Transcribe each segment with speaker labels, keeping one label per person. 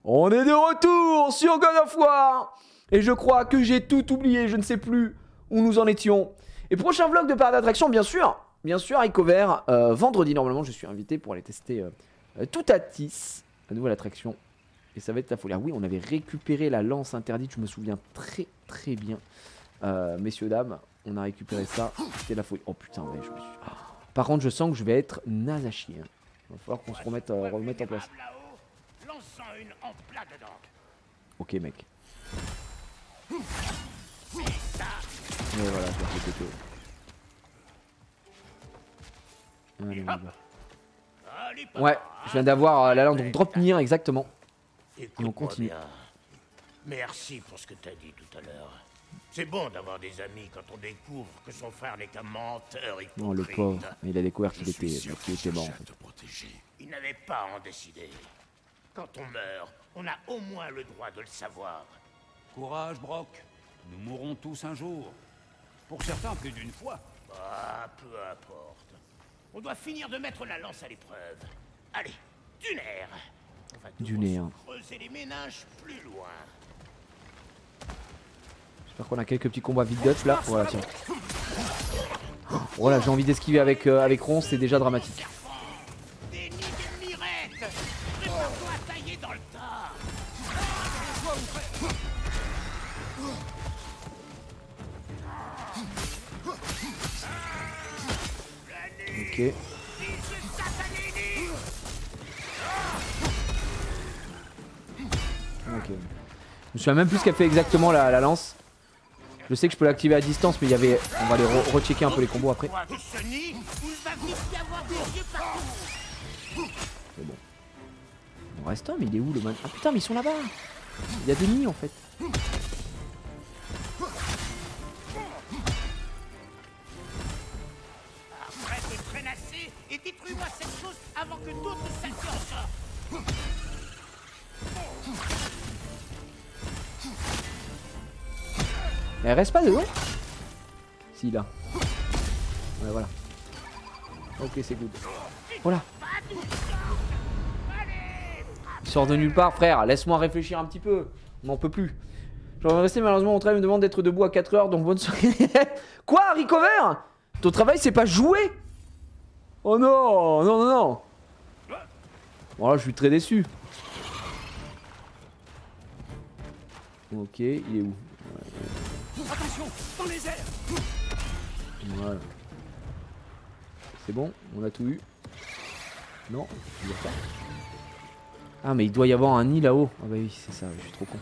Speaker 1: On est de retour sur God of War. Et je crois que j'ai tout oublié, je ne sais plus où nous en étions. Et prochain vlog de parc d'attraction, bien sûr, Icover, vendredi, normalement, je suis invité pour aller tester Toutatis, la nouvelle attraction. Et ça va être la folie. Ah oui, on avait récupéré la lance interdite, je me souviens très bien. Messieurs, dames, on a récupéré ça, c'était la folie. Oh putain, ouais, je me suis... Par contre, je sens que je vais être naze à chier. Il va falloir qu'on se remette en place. Ok, mec. Et voilà, je vais faire péter. Allez, on va. Ouais, je viens d'avoir la lance, donc drop near, exactement. Et on continue.
Speaker 2: Merci pour ce que t'as dit tout à l'heure. C'est bon d'avoir des amis quand on découvre que son frère n'est qu'un menteur hypocrite.
Speaker 1: Non, le pauvre, il a découvert qu'il était mort. En fait.
Speaker 2: Il n'avait pas à en décider. Quand on meurt, on a au moins le droit de le savoir.
Speaker 3: Courage, Brock. Nous mourrons tous un jour. Pour certains, plus d'une fois.
Speaker 2: Ah, peu importe. On doit finir de mettre la lance à l'épreuve. Allez, du nerf. On va devoir creuser les méninges plus loin.
Speaker 1: J'espère qu'on a quelques petits combats vite guts là. Voilà, tiens. Voilà, j'ai envie d'esquiver avec Ron, c'est déjà dramatique. Ok. Ok. Je me souviens même plus ce qu'elle fait exactement la lance. Je sais que je peux l'activer à distance, mais il y avait. On va aller rechecker un peu les combos après. C'est bon. On reste un, mais il est où le man? Ah putain, mais ils sont là-bas. Il y a des nids en fait.
Speaker 2: Arrête de traînasser et détruis-moi cette chose avant que d'autres saletés en sortent.
Speaker 1: Mais elle reste pas dedans? Si, là. Ouais, voilà. Ok, c'est good. Voilà. Il sort de nulle part, frère. Laisse-moi réfléchir un petit peu. On n'en peut plus. Je vais rester, malheureusement, mon travail me demande d'être debout à 4 heures, donc bonne soirée. Quoi, Recover? Ton travail, c'est pas jouer? Oh non, non, non, non. Bon, là, je suis très déçu. Ok, il est où?
Speaker 3: Attention, dans les airs.
Speaker 1: Voilà. C'est bon, on a tout eu. Non, il y a pas. Ah mais il doit y avoir un nid là-haut. Ah bah oui, c'est ça, je suis trop con.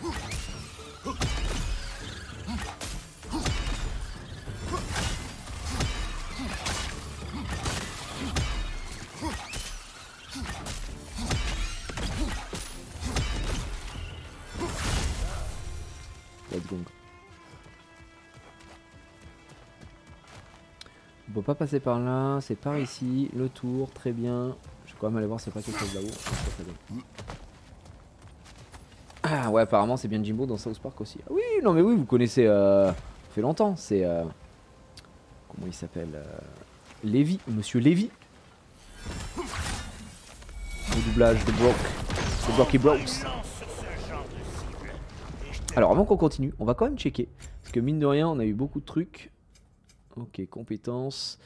Speaker 1: Let's go. On peut pas passer par là, c'est par ici, le tour, très bien. Je vais quand même aller voir c'est pas quelque chose là-haut. Ah ouais, apparemment c'est bien Jimbo dans South Park aussi. Ah oui, non mais oui, vous connaissez, ça fait longtemps, c'est... comment il s'appelle Lévy, Monsieur Lévy. Au doublage de Brock, de Brocky Brooks. Alors avant qu'on continue, on va quand même checker. Parce que mine de rien, on a eu beaucoup de trucs. Ok, compétences.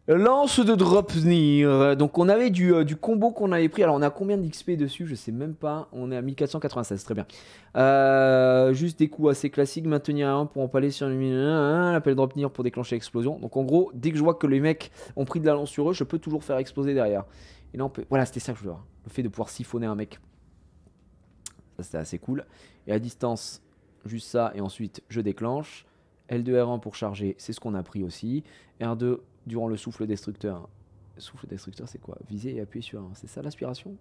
Speaker 1: Lance de Dropnir. Donc on avait du combo qu'on avait pris. Alors on a combien d'XP dessus? Je sais même pas. On est à 1496, très bien. Juste des coups assez classiques. Maintenir un pour empaler sur le... L'appel Dropnir pour déclencher l'explosion. Donc en gros, dès que je vois que les mecs ont pris de la lance sur eux, je peux toujours faire exploser derrière. Et là on peut... Voilà, c'était ça que je voulais voir. Le fait de pouvoir siphonner un mec. Ça c'était assez cool. Et à distance, juste ça. Et ensuite, je déclenche. L2, R1 pour charger, c'est ce qu'on a pris aussi. R2 durant le souffle destructeur. Le souffle destructeur, c'est quoi? Viser et appuyer sur un. C'est ça l'aspiration?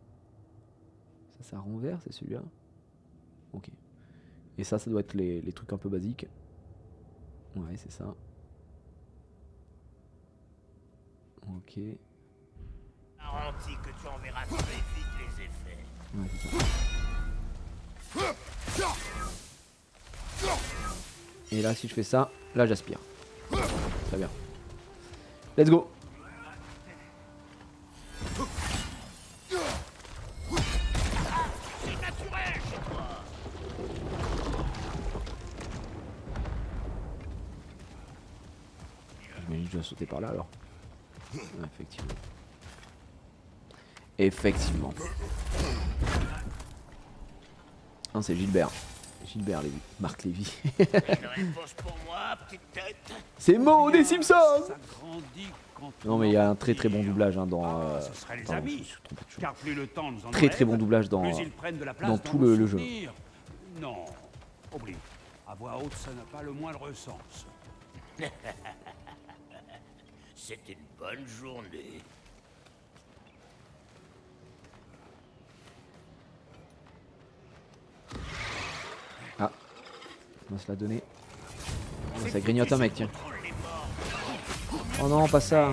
Speaker 1: Ça renverse, c'est celui-là? Ok. Et ça doit être les trucs un peu basiques. Ouais, c'est ça. Ok.
Speaker 2: Garantis que tu en verras très vite les effets.
Speaker 1: Ouais, c'est ça. Et là, si je fais ça, là j'aspire. Très bien. Let's go.
Speaker 2: C'est naturel.
Speaker 1: dois sauter par là alors. Ah, effectivement. Effectivement. Ah, c'est Gilbert. Gilbert Lévy. Marc Lévy.
Speaker 2: Une réponse pour moi, petite tête.
Speaker 1: C'est Mo des Simpsons.
Speaker 3: Ça grandit quand
Speaker 1: Non mais il y a un très bon doublage hein, dans...
Speaker 3: ce serait les
Speaker 1: pardon,
Speaker 3: amis.
Speaker 1: je me suis trompé de chose.
Speaker 3: Car plus le temps nous en
Speaker 1: Très bon
Speaker 3: enlève,
Speaker 1: doublage dans,
Speaker 3: plus ils prennent de la place
Speaker 1: dans tout
Speaker 3: nos
Speaker 1: le jeu.
Speaker 3: souvenirs. Non, oublie. À voix haute, ça n'a pas le moindre sens.
Speaker 2: C'était une bonne journée.
Speaker 1: Ah, on va se la donner. Oh, ça grignote un mec, tiens. Oh non, pas ça.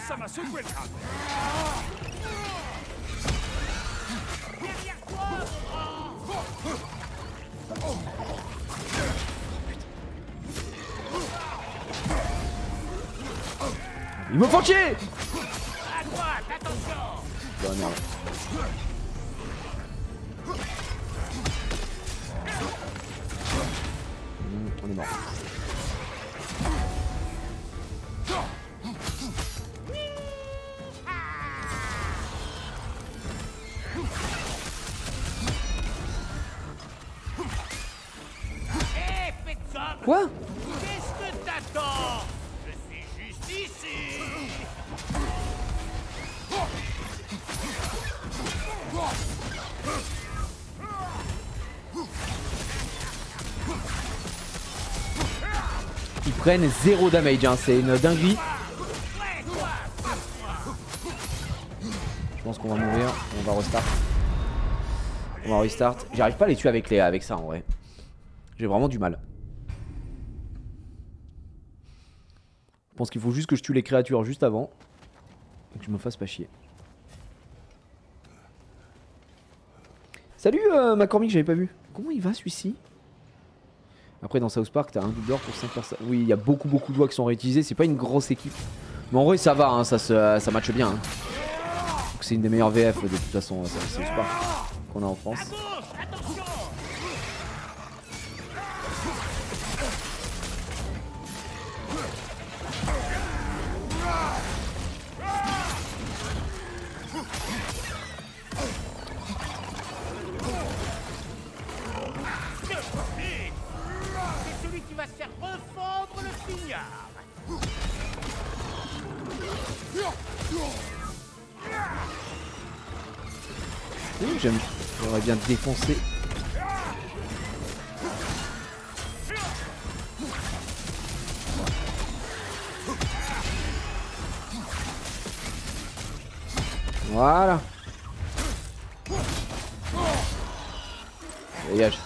Speaker 3: Ça m'a secoué le crâne.
Speaker 1: Ils me font chier.
Speaker 2: À droite, attention.
Speaker 1: Bon, merde. On est mort.
Speaker 2: Hé, faites ça.
Speaker 1: Quoi?
Speaker 2: Qu'est-ce que t'attends? Je suis juste ici.
Speaker 1: Ils prennent 0 damage, hein. C'est une dinguerie. Je pense qu'on va mourir, on va restart. On va restart. J'arrive pas à les tuer avec ça en vrai. J'ai vraiment du mal. Je pense qu'il faut juste que je tue les créatures juste avant. Et que je me fasse pas chier. Salut McCormick, j'avais pas vu. Comment il va celui-ci? Après dans South Park t'as un doubleur pour 5 personnes. Oui il y a beaucoup de voix qui sont réutilisées. C'est pas une grosse équipe. Mais en vrai ça va, hein, ça matche bien. Hein. C'est une des meilleures VF de toute façon South Park qu'on a en France.
Speaker 2: C'est celui qui va se faire refondre le pignard.
Speaker 1: Oui, j'aimerais bien défoncer. Voilà. Dégage.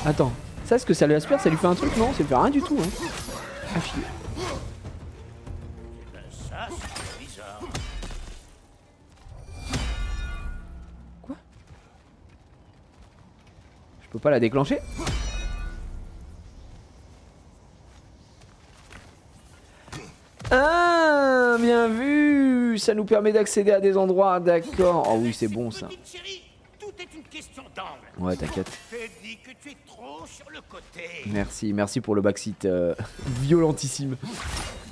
Speaker 1: Attends, ça est-ce que ça lui aspire? Ça lui fait un truc? Non, ça lui fait rien du tout. Hein. Ah chier.
Speaker 2: Ça, c'est bizarre.
Speaker 1: Quoi? Je peux pas la déclencher? Ah, bien vu. Ça nous permet d'accéder à des endroits, d'accord. Oh oui, c'est bon ça.
Speaker 2: Petite chérie, tout est une question d'angle.
Speaker 1: Ouais, t'inquiète.
Speaker 2: Je te dis que tu es trop sur le côté.
Speaker 1: Merci pour le backseat violentissime.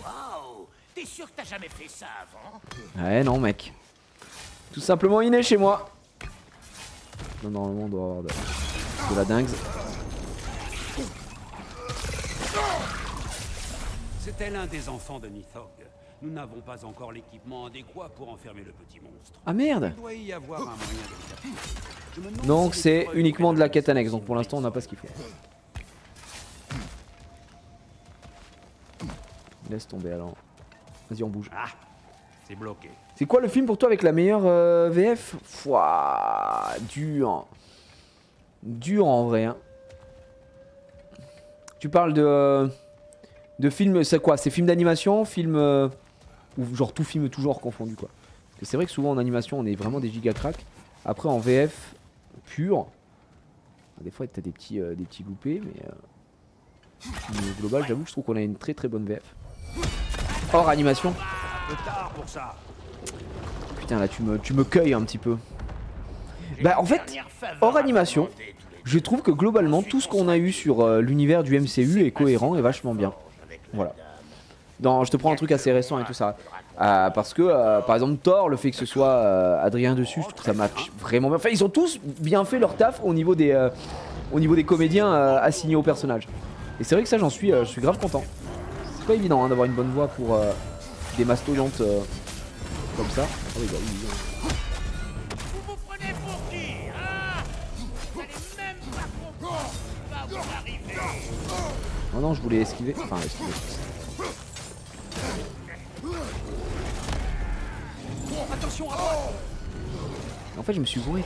Speaker 2: Waouh, t'es sûr que t'as jamais fait ça avant?
Speaker 1: Ouais, non, mec. Tout simplement inné chez moi. Non, normalement, on doit avoir de la dingue.
Speaker 3: C'était l'un des enfants de Nithog. Nous n'avons pas encore l'équipement adéquat pour enfermer le petit monstre.
Speaker 1: Ah merde.
Speaker 3: Il doit y avoir un moyen de le capturer. Je me demande
Speaker 1: Donc
Speaker 3: si
Speaker 1: c'est
Speaker 3: les preuves
Speaker 1: uniquement de la quête
Speaker 3: sont
Speaker 1: annexe. Donc pour l'instant, on n'a pas ce qu'il faut. Laisse tomber alors. Vas-y, on bouge.
Speaker 3: Ah, c'est bloqué.
Speaker 1: C'est quoi le film pour toi avec la meilleure VF? Fouah, dur. Dur en vrai. Hein. Tu parles de films, c'est quoi? C'est films d'animation, films ou genre tout film tout genre confondu quoi. Parce que c'est vrai que souvent en animation on est vraiment des giga cracks. Après en VF pur, des fois t'as des petits loupés, mais au global j'avoue que je trouve qu'on a une très bonne VF. Hors animation.
Speaker 3: Trop tard pour ça.
Speaker 1: Putain là tu me cueilles un petit peu. Bah en fait, hors animation, je trouve que globalement tout ce qu'on a eu sur l'univers du MCU est cohérent et vachement bien. Voilà. Je te prends un truc assez récent et tout ça. Parce que par exemple Thor, le fait que ce soit Adrien dessus, je trouve que ça match vraiment bien. Enfin ils ont tous bien fait leur taf au niveau des comédiens assignés au personnage. Et c'est vrai que ça je suis grave content. C'est pas évident hein, d'avoir une bonne voix pour des mastodontes comme ça. Oh, oui, bah, oui.
Speaker 2: Vous vous prenez pour qui, hein? Vous allez même pas comprendre ce qui va vous arriver.
Speaker 1: Oh non, je voulais esquiver. Enfin, esquiver.
Speaker 2: Attention à droite.
Speaker 1: En fait, je me suis bourré.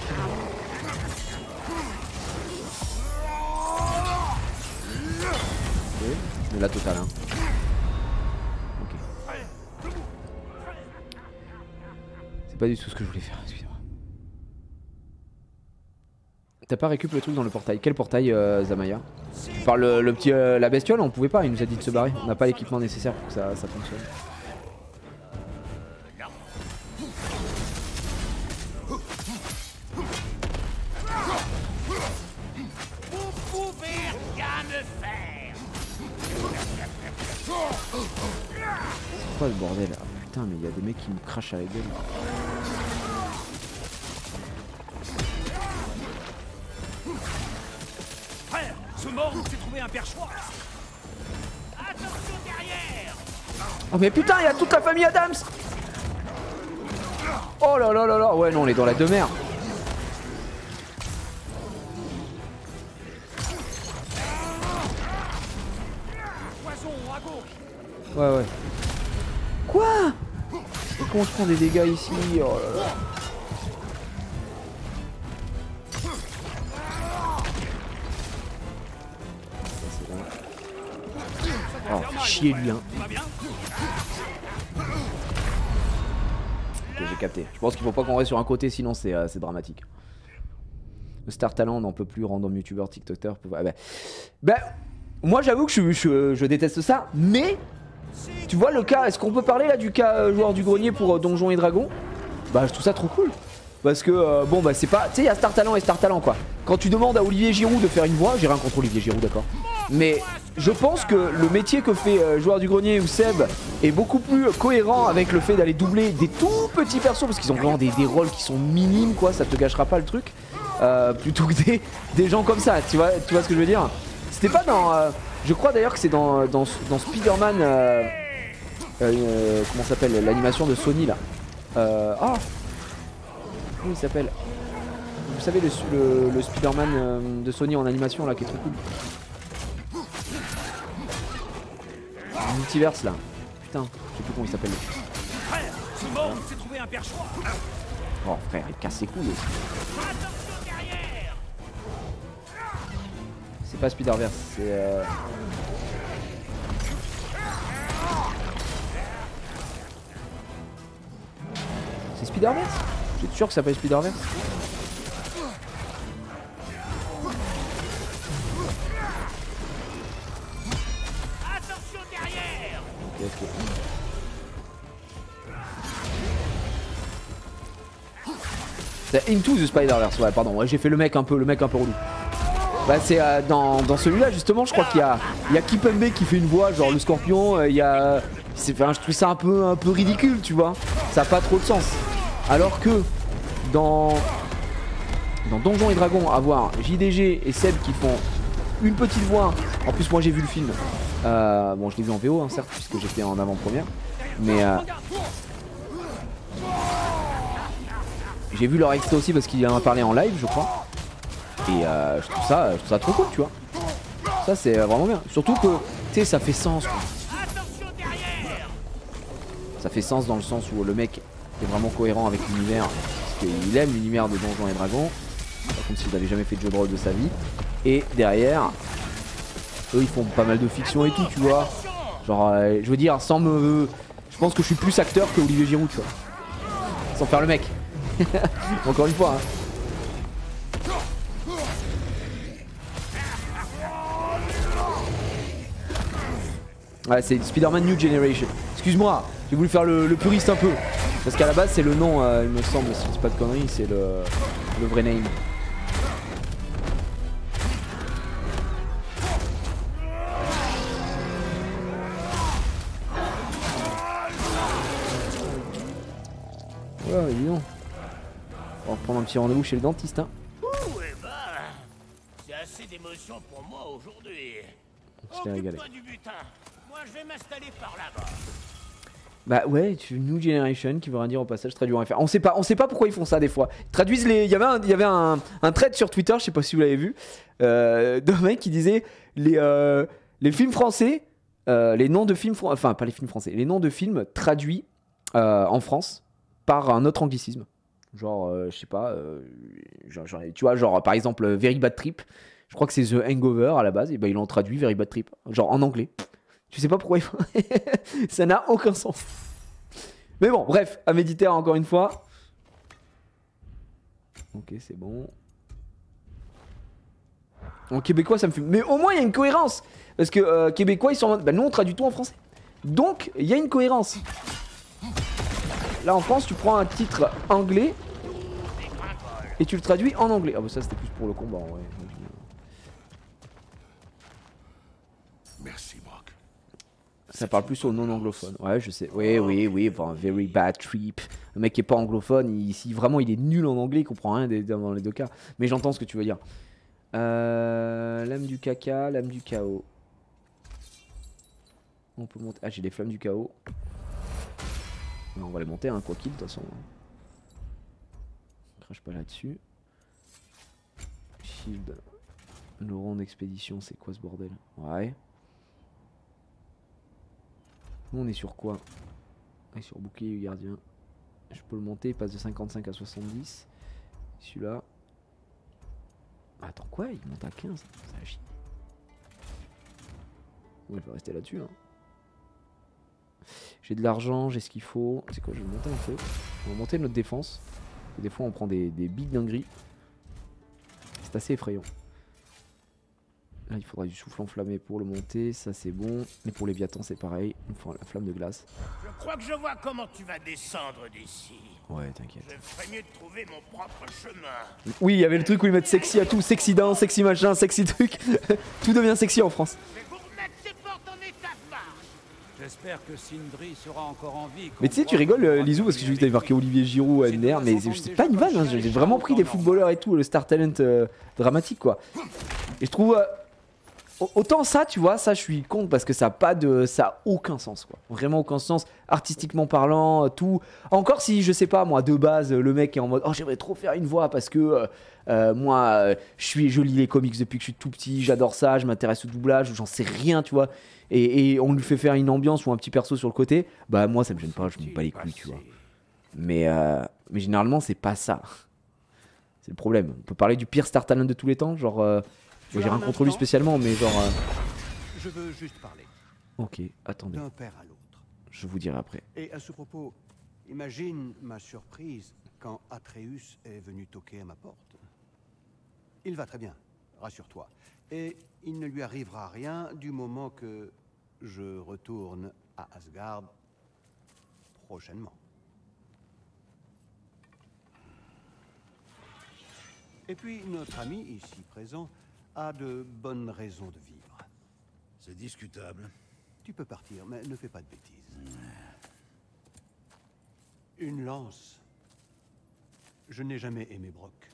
Speaker 1: Ok, mais la totale, hein. Ok. C'est pas du tout ce que je voulais faire, excusez-moi. T'as pas récup le truc dans le portail. Quel portail, Zamaya? Par le petit, la bestiole, on pouvait pas, il nous a dit de se barrer. On n'a pas l'équipement nécessaire pour que ça fonctionne.
Speaker 2: Vous pouvez rien me faire.
Speaker 1: C'est quoi le bordel? Ah, putain, mais il y a des mecs qui me crachent à la gueule.
Speaker 3: Frère, ce mort s'est trouvé un perchoir.
Speaker 2: Attention derrière.
Speaker 1: Oh mais putain, il y a toute la famille Adams. Oh là là là là. Ouais non, on est dans la demeure.
Speaker 3: Poison à gauche.
Speaker 1: Ouais ouais. Quoi? Comment je prends des dégâts ici? Oh là là. Oh, fait chier lui hein. Ok, j'ai capté. Je pense qu'il faut pas qu'on reste sur un côté, sinon c'est dramatique. Le Star Talent n'en peut plus, random youtubeur, tiktoker. Bah, moi j'avoue que je déteste ça, mais tu vois le cas, est-ce qu'on peut parler là du cas joueur du grenier pour Donjons et Dragons? Bah je trouve ça trop cool. Parce que bon bah c'est pas, tu sais il y a Star Talent et Star Talent quoi. Quand tu demandes à Olivier Giroud de faire une voix, j'ai rien contre Olivier Giroud d'accord. Mais je pense que le métier que fait joueur du grenier ou Seb est beaucoup plus cohérent avec le fait d'aller doubler des tout petits persos. Parce qu'ils ont vraiment des rôles qui sont minimes quoi, ça te gâchera pas le truc. Plutôt que des gens comme ça, tu vois ce que je veux dire. C'était pas dans, je crois d'ailleurs que c'est dans Spider-Man, comment s'appelle, l'animation de Sony là. Ah, comment il s'appelle? Vous savez le Spider-Man de Sony en animation là qui est trop cool. Le multiverse là. Putain, je sais plus comment il s'appelle.
Speaker 3: Frère, ce mort s'est trouvé un perchoir.
Speaker 1: Oh frère, il casse ses couilles aussi. C'est pas Spider-Verse, c'est c'est Spider-Verse? J'étais sûr que ça s'appelle Spider-Verse.
Speaker 2: Attention derrière.
Speaker 1: Ok. C'est Into the Spider-Verse, ouais pardon, ouais, j'ai fait le mec un peu relou. Bah c'est dans celui-là justement je crois qu'il y a Kipembe qui fait une voix genre le scorpion, il y a... je trouve ça un peu ridicule tu vois, ça a pas trop de sens. Alors que dans Donjons et Dragons avoir JDG et Seb qui font une petite voix, en plus moi j'ai vu le film, bon je l'ai vu en VO hein, certes puisque j'étais en avant-première, mais j'ai vu leur extrait aussi parce qu'il en a parlé en live je crois. Et je trouve ça trop cool tu vois. Ça c'est vraiment bien. Surtout que tu sais ça fait sens quoi. Ça fait sens dans le sens où le mec est vraiment cohérent avec l'univers. Parce qu'il aime l'univers de Donjons et Dragons. Par contre s'il n'avait jamais fait de jeu de rôle de sa vie. Et derrière, eux ils font pas mal de fiction et tout tu vois. Genre je veux dire sans me... Je pense que je suis plus acteur que Olivier Giroud tu vois. Sans faire le mec. Encore une fois hein. Ouais, c'est Spider-Man New Generation. Excuse-moi, j'ai voulu faire le puriste un peu. Parce qu'à la base c'est le nom, il me semble, si je dis pas de conneries, c'est le vrai name. Ouais, dis donc. On va reprendre un petit rendez-vous chez le dentiste, hein.
Speaker 2: Ouais, bah, c'est assez d'émotion pour moi aujourd'hui.
Speaker 1: Je t'ai régalé.
Speaker 2: Occupe-toi du butin. Moi, je vais m'installer par là-bas.
Speaker 1: Bah ouais, New Generation qui veut rien dire au passage, traduit en FR. On sait pas pourquoi ils font ça des fois. Ils traduisent les. Il y avait un thread sur Twitter, je sais pas si vous l'avez vu, d'un mec qui disait les films français, les noms de films, enfin pas les films français, les noms de films traduits en France par un autre anglicisme. Genre, je sais pas, tu vois, genre par exemple Very Bad Trip. Je crois que c'est The Hangover à la base, et ben ils l'ont traduit Very Bad Trip, genre en anglais. Tu sais pas pourquoi ils font. Ça n'a aucun sens. Mais bon, bref, à méditer encore une fois. Ok, c'est bon. En québécois, ça me fait. Mais au moins, il y a une cohérence. Parce que québécois, ils sont en mode. Bah, nous, on traduit tout en français. Donc, il y a une cohérence. Là, en France, tu prends un titre anglais et tu le traduis en anglais. Ah, bah, ça, c'était plus pour le combat, ouais.
Speaker 4: Merci, Brock.
Speaker 1: Ça parle plus aux non-anglophones. Ouais, je sais. Oui. Enfin, Very Bad Trip. Le mec qui est pas anglophone, si vraiment il est nul en anglais, il comprend rien dans les deux cas. Mais j'entends ce que tu veux dire. Lame du caca, lame du chaos. On peut monter. Ah, j'ai des flammes du chaos. On va les monter, hein, quoi qu'il, de toute façon. Crache pas là-dessus. Shield. Le rond d'expédition, c'est quoi ce bordel? Ouais. Nous on est sur quoi? On est sur bouclier gardien. Je peux le monter, il passe de 55 à 70. Celui-là. Attends quoi? Il monte à 15. Ça agit. Ouais, il va rester là-dessus. Hein. J'ai de l'argent, j'ai ce qu'il faut. C'est quoi? Je vais le monter un peu. On va monter notre défense. Des fois on prend des big dingueries. C'est assez effrayant. Là, il faudra du souffle enflammé pour le monter, ça c'est bon. Et pour les Léviathan, c'est pareil, il faut la flamme de glace.
Speaker 2: Je crois que je vois comment tu vas descendre d'ici.
Speaker 1: Ouais, t'inquiète.
Speaker 2: Je ferais mieux de trouver mon propre chemin.
Speaker 1: Oui, il y avait le truc où ils mettent sexy à tout, sexy dents, sexy machin, sexy truc. Tout devient sexy en France.
Speaker 2: Je vais vous remettre ces portes en état de marche.
Speaker 3: J'espère que Sindri sera encore en vie.
Speaker 1: Mais tu sais, tu rigoles, Lizou, parce que j'ai vu que t'avais marqué Olivier Giroud, NDR, mais c'est pas une vanne, hein, j'ai vraiment pris des footballeurs et tout, le star talent dramatique quoi. Et je trouve. Autant ça, tu vois, ça je suis contre parce que ça a aucun sens quoi. Vraiment aucun sens, artistiquement parlant, tout. Encore si, je sais pas moi, de base, le mec est en mode oh j'aimerais trop faire une voix parce que moi je lis les comics depuis que je suis tout petit, j'adore ça, je m'intéresse au doublage, j'en sais rien, tu vois. Et on lui fait faire une ambiance ou un petit perso sur le côté, bah moi ça me gêne pas, je me bats les couilles, tu vois. Mais généralement c'est pas ça. C'est le problème. On peut parler du pire star talent de tous les temps, genre. J'ai rien contre lui spécialement, mais genre.
Speaker 4: Je veux juste parler.
Speaker 1: Ok, attendez.
Speaker 4: D'un père à l'autre.
Speaker 1: Je vous dirai après.
Speaker 4: Et à ce propos, imagine ma surprise quand Atreus est venu toquer à ma porte. Il va très bien, rassure-toi. Et il ne lui arrivera rien du moment que je retourne à Asgard prochainement. Et puis notre ami ici présent a de bonnes raisons de vivre.
Speaker 5: C'est discutable.
Speaker 4: Tu peux partir, mais ne fais pas de bêtises. Une lance. Je n'ai jamais aimé Brock.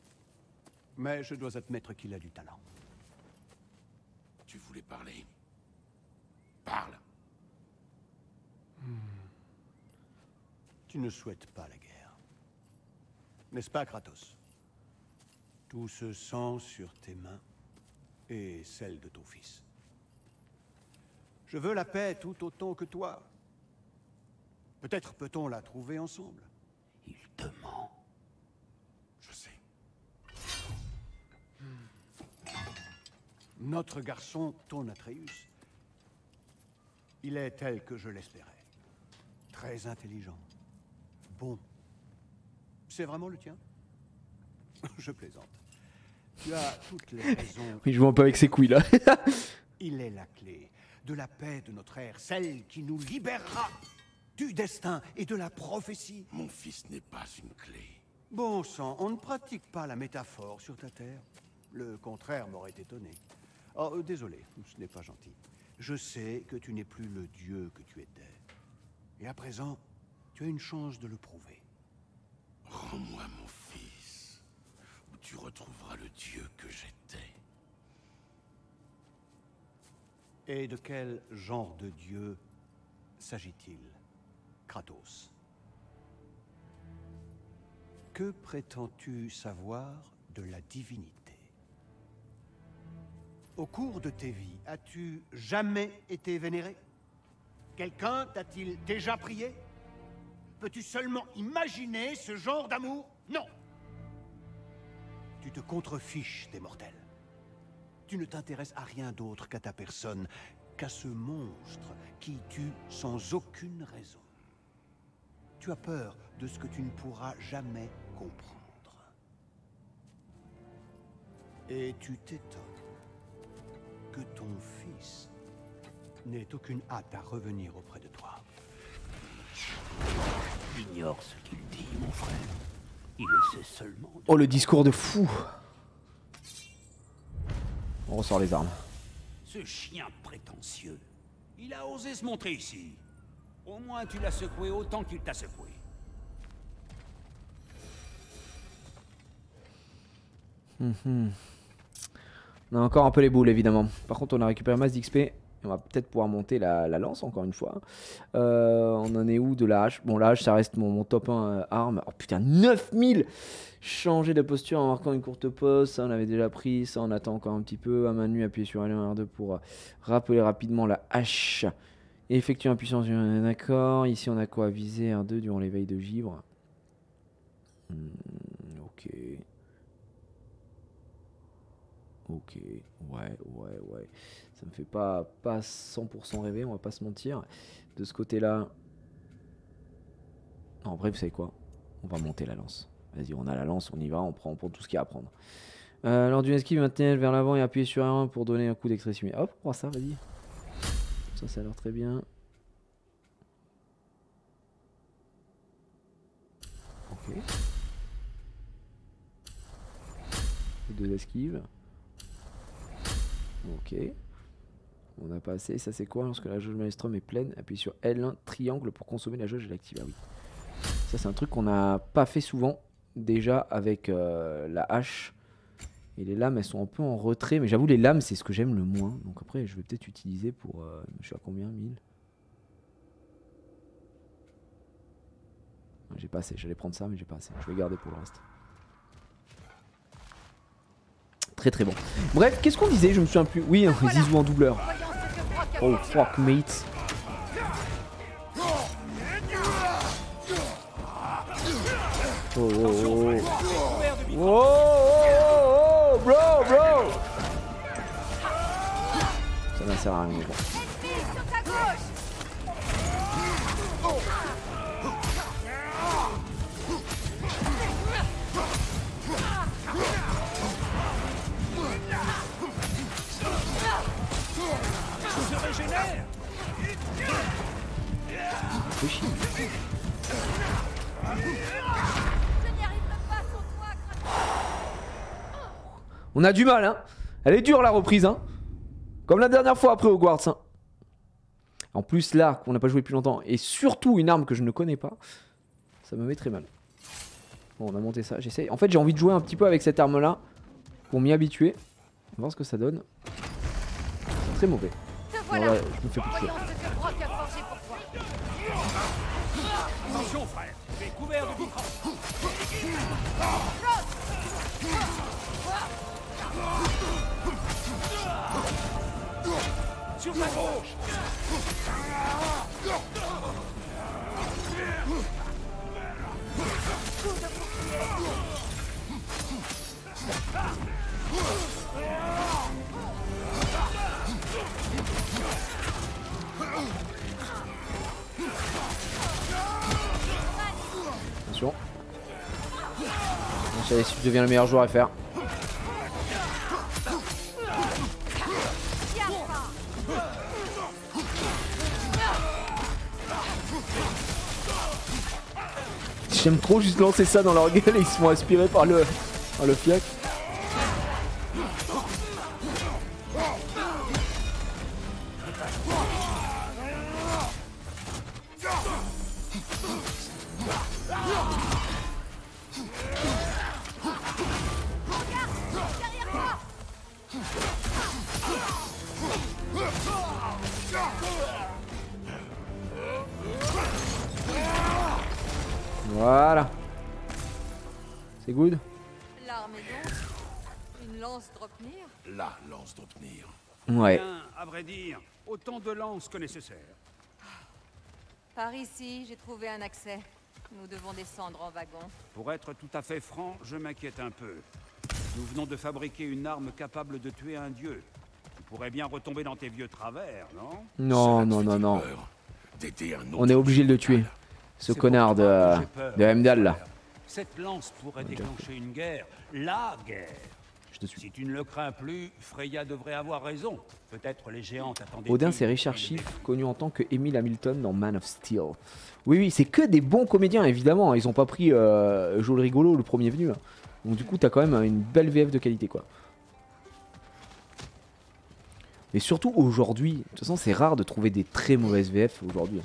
Speaker 4: Mais je dois admettre qu'il a du talent.
Speaker 5: Tu voulais parler. Parle.
Speaker 4: Tu ne souhaites pas la guerre. N'est-ce pas, Kratos? Tout ce sang sur tes mains et celle de ton fils. Je veux la paix tout autant que toi. Peut-être peut-on la trouver ensemble.
Speaker 5: Il te ment. Je sais.
Speaker 4: Notre garçon, ton Atreus, il est tel que je l'espérais. Très intelligent. Bon. C'est vraiment le tien? Je plaisante. Tu as toutes les raisons.
Speaker 1: Oui, je vois un peu avec ses couilles là.
Speaker 4: Il est la clé de la paix de notre ère, celle qui nous libérera. du destin et de la prophétie.
Speaker 5: Mon fils n'est pas une clé.
Speaker 4: Bon sang, on ne pratique pas la métaphore sur ta terre. Le contraire m'aurait étonné. Oh, désolé, ce n'est pas gentil. Je sais que tu n'es plus le dieu que tu étais. Et à présent, tu as une chance de le prouver.
Speaker 5: Rends-moi mon fils, ou tu retrouveras le dieu que j'étais.
Speaker 4: Et de quel genre de dieu s'agit-il, Kratos? Que prétends-tu savoir de la divinité? Au cours de tes vies, as-tu jamais été vénéré? Quelqu'un t'a-t-il déjà prié? Peux-tu seulement imaginer ce genre d'amour? Non! Tu te contrefiches des mortels. Tu ne t'intéresses à rien d'autre qu'à ta personne, qu'à ce monstre qui tue sans aucune raison. Tu as peur de ce que tu ne pourras jamais comprendre. Et tu t'étonnes que ton fils n'ait aucune hâte à revenir auprès de toi.
Speaker 5: Ignore ce qu'il dit, mon frère. Il essaie seulement de...
Speaker 1: Oh, le discours de fou. On ressort les armes.
Speaker 3: Ce chien prétentieux, il a osé se montrer ici. Au moins tu l'as secoué autant qu'il t'a secoué.
Speaker 1: On a encore un peu les boules évidemment. Par contre on a récupéré masse d'XP. Et on va peut-être pouvoir monter la lance encore une fois. On en est où de la hache? Bon, la hache ça reste mon top 1 arme. Oh putain, 9000. Changer de posture en marquant une courte pause. Ça on avait déjà pris. Ça on attend encore un petit peu. À main nue, appuyer sur L1 R2 pour rappeler rapidement la hache. Et effectuer un puissance. D'accord. Ici on a quoi? Viser R2 durant l'éveil de givre. Ok. Ok, ouais. Ça me fait pas 100% rêver, on va pas se mentir. De ce côté-là... En vrai, vous savez quoi? On va monter la lance. Vas-y, on a la lance, on y va, on prend tout ce qu'il y a à prendre. Lors d'une esquive, maintenez vers l'avant et appuyez sur R1 pour donner un coup d'extrémité. Hop, on prend ça, vas-y. Ça a l'air très bien. Ok. Deux esquives. Ok. On a passé. Ça c'est quoi lorsque la jauge Maelstrom est pleine? Appuyez sur L1 triangle pour consommer la jauge et l'activer. Ah oui. Ça c'est un truc qu'on n'a pas fait souvent déjà avec la hache. Et les lames elles sont un peu en retrait. Mais j'avoue les lames c'est ce que j'aime le moins. Donc après je vais peut-être utiliser pour... je sais à combien? 1000. J'ai pas assez. J'allais prendre ça mais j'ai pas assez. Je vais garder pour le reste. Très bon. Bref, qu'est-ce qu'on disait? Je me souviens plus. Oui, Zizou en doubleur. Oh fuck mate. Oh, bro. Ça ne sert à rien. On a du mal, hein. Elle est dure la reprise, hein. Comme la dernière fois après Hogwarts. Hein. En plus, là, qu'on n'a pas joué depuis longtemps, et surtout une arme que je ne connais pas, ça me met très mal. Bon, on a monté ça. J'essaie. En fait, j'ai envie de jouer un petit peu avec cette arme-là pour m'y habituer. On va voir ce que ça donne. C'est très mauvais. Bon, là, je me fais plus de
Speaker 3: Attention, frère, tu es couvert de micro. Sur ta gauche.
Speaker 1: Attention. Je savais si tu deviens le meilleur joueur à faire. J'aime trop juste lancer ça dans leur gueule et ils se font aspirer par le fiac. Voilà. C'est good.
Speaker 6: L'arme est donc une lance Dropnir.
Speaker 5: La lance d'Opnir.
Speaker 1: Ouais.
Speaker 3: Bien, à vrai dire, autant de lances que nécessaire.
Speaker 6: Par ici, j'ai trouvé un accès. Nous devons descendre en wagon.
Speaker 3: Pour être tout à fait franc, je m'inquiète un peu. Nous venons de fabriquer une arme capable de tuer un dieu. Tu pourrais bien retomber dans tes vieux travers, non?
Speaker 1: Non,
Speaker 5: Cela te
Speaker 1: non,
Speaker 5: fait-il
Speaker 1: non, non.
Speaker 5: peur d'aider un
Speaker 1: On est
Speaker 5: autre
Speaker 1: obligé de le tuer. Ce
Speaker 3: C'est
Speaker 1: connard
Speaker 3: pour toi que j'ai peur,
Speaker 1: de Heimdall là.
Speaker 3: frère. Cette lance pourrait déclencher une guerre. La guerre.
Speaker 1: Je te suis.
Speaker 3: Si tu ne le crains plus, Freya devrait avoir raison. Peut-être les géants t'attendaient.
Speaker 1: Odin, c'est Richard Schiff, connu en tant que Emil Hamilton dans Man of Steel. Oui, oui, c'est que des bons comédiens, évidemment. Ils ont pas pris Joel Rigolo, le premier venu. Hein. Donc du coup, t'as quand même une belle VF de qualité, quoi. Et surtout aujourd'hui, de toute façon, c'est rare de trouver des très mauvaises VF aujourd'hui.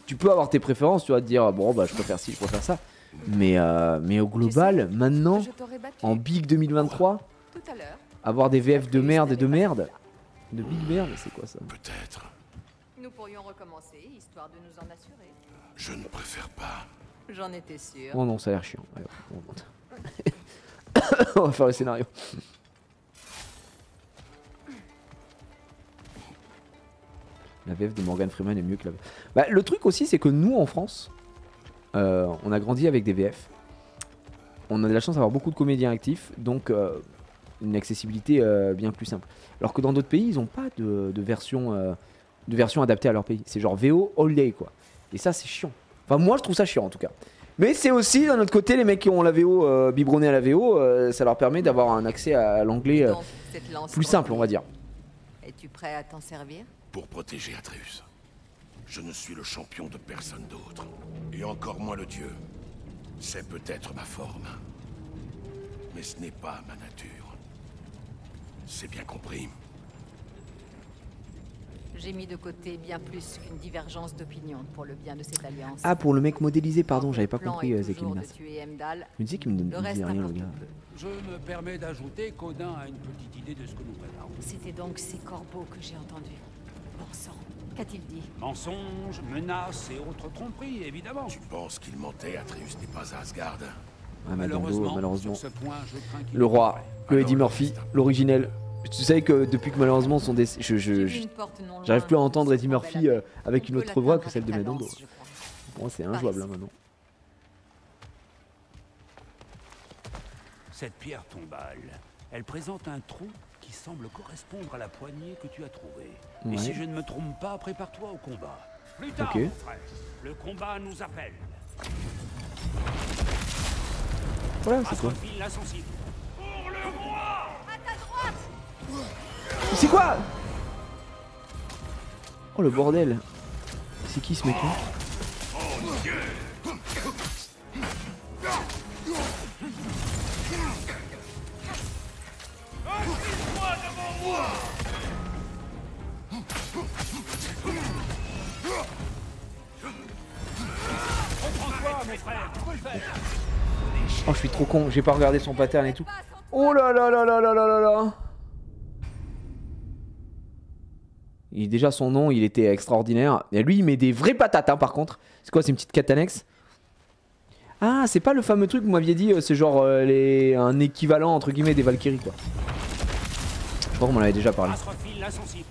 Speaker 1: Tu peux avoir tes préférences, tu vas te dire, bon, bah, je préfère ci, je préfère ça. Mais au global, maintenant,
Speaker 6: Je t'aurais battu
Speaker 1: en Big 2023,
Speaker 6: tout à l'heure.
Speaker 1: avoir des VF de merde et de merde. De big merde, c'est quoi ça?
Speaker 5: Peut-être.
Speaker 6: Nous pourrions recommencer, histoire de nous en assurer.
Speaker 5: Je ne préfère pas.
Speaker 6: J'en étais sûre.
Speaker 1: Oh non, ça a l'air chiant. Allez, on monte. On va faire le scénario. La VF de Morgan Freeman est mieux que la VF. Bah, le truc aussi, c'est que nous, en France, on a grandi avec des VF. On a de la chance d'avoir beaucoup de comédiens actifs, donc une accessibilité bien plus simple. Alors que dans d'autres pays, ils n'ont pas de version adaptée à leur pays. C'est genre VO all day, quoi. Et ça, c'est chiant. Enfin, moi, je trouve ça chiant, en tout cas. Mais c'est aussi, d'un autre côté, les mecs qui ont la VO, biberonnés à la VO, ça leur permet d'avoir un accès à l'anglais
Speaker 6: Donc, cette lance
Speaker 1: plus simple, on va dire.
Speaker 6: Es-tu prêt à t'en servir?
Speaker 5: Pour protéger Atreus. Je ne suis le champion de personne d'autre. Et encore moins le dieu. C'est peut-être ma forme. Mais ce n'est pas ma nature. C'est bien compris.
Speaker 6: J'ai mis de côté bien plus qu'une divergence d'opinion pour le bien de cette alliance.
Speaker 1: Ah, pour le mec modélisé, pardon, j'avais pas
Speaker 6: Le plan
Speaker 1: compris,
Speaker 6: est
Speaker 1: Zeki
Speaker 6: toujours de
Speaker 1: Minas.
Speaker 6: tuer Heimdall.
Speaker 1: Je me disais qu'il me
Speaker 6: Le
Speaker 1: disait
Speaker 6: reste
Speaker 1: rien, le
Speaker 6: importe
Speaker 1: gars.
Speaker 6: peu.
Speaker 3: Je me permets d'ajouter qu'Odin a une petite idée de ce que nous préparons.
Speaker 6: C'était donc ces corbeaux que j'ai entendus. Bon sang, qu'a-t-il dit?
Speaker 3: Mensonges, menaces et autres tromperies, évidemment.
Speaker 5: Tu penses qu'il mentait, Atreus n'est pas à Asgard?
Speaker 1: Ah, malheureusement.
Speaker 3: sur ce point, je crains qu'il
Speaker 1: Le roi,
Speaker 3: ne soit
Speaker 1: le Eddie Murphy, l'originel. Tu sais que depuis que malheureusement son décès,
Speaker 6: J'ai vu une porte non loin,
Speaker 1: j'arrive plus à
Speaker 6: je
Speaker 1: entendre
Speaker 6: me
Speaker 1: Eddie
Speaker 6: sens
Speaker 1: Murphy
Speaker 6: belle.
Speaker 1: avec
Speaker 6: On
Speaker 1: une
Speaker 6: peut
Speaker 1: autre voix
Speaker 6: l'atteindre
Speaker 1: que celle de
Speaker 6: avec la
Speaker 1: Medondo.
Speaker 6: lance, je crois.
Speaker 1: Pour moi, c'est
Speaker 6: Par
Speaker 1: injouable
Speaker 6: ici.
Speaker 1: là maintenant.
Speaker 3: Cette pierre tombale, elle présente un trou qui semble correspondre à la poignée que tu as trouvée.
Speaker 1: Ouais.
Speaker 3: Et si je ne me trompe pas, prépare-toi au combat. Plus tard,
Speaker 1: Ok.
Speaker 3: mon frère. Le combat nous appelle.
Speaker 1: Voilà, c'est quoi?
Speaker 3: Astrophile l'insensible.
Speaker 1: C'est quoi? Oh le bordel. C'est qui ce mec là?
Speaker 3: Reprends-toi, mon frère. Tu peux le faire.
Speaker 1: Oh je suis trop con, j'ai pas regardé son pattern et tout. Oh là là là là là là là là. Déjà son nom il était extraordinaire. Et lui il met des vraies patates hein, par contre. C'est quoi, c'est une petite quête annexe? Ah c'est pas le fameux truc que vous m'aviez dit, c'est genre un équivalent entre guillemets des Valkyries quoi. Je crois qu'on m'en avait déjà parlé.
Speaker 3: Astrophile l'insensible.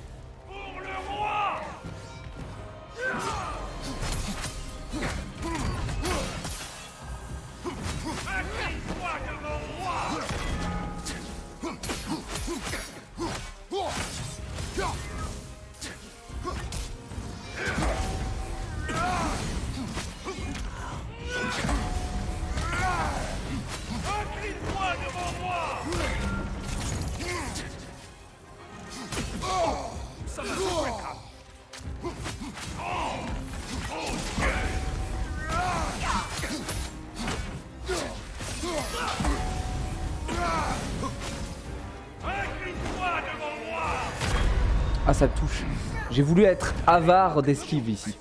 Speaker 1: Ah, ça touche. J'ai voulu être avare d'esquive ici.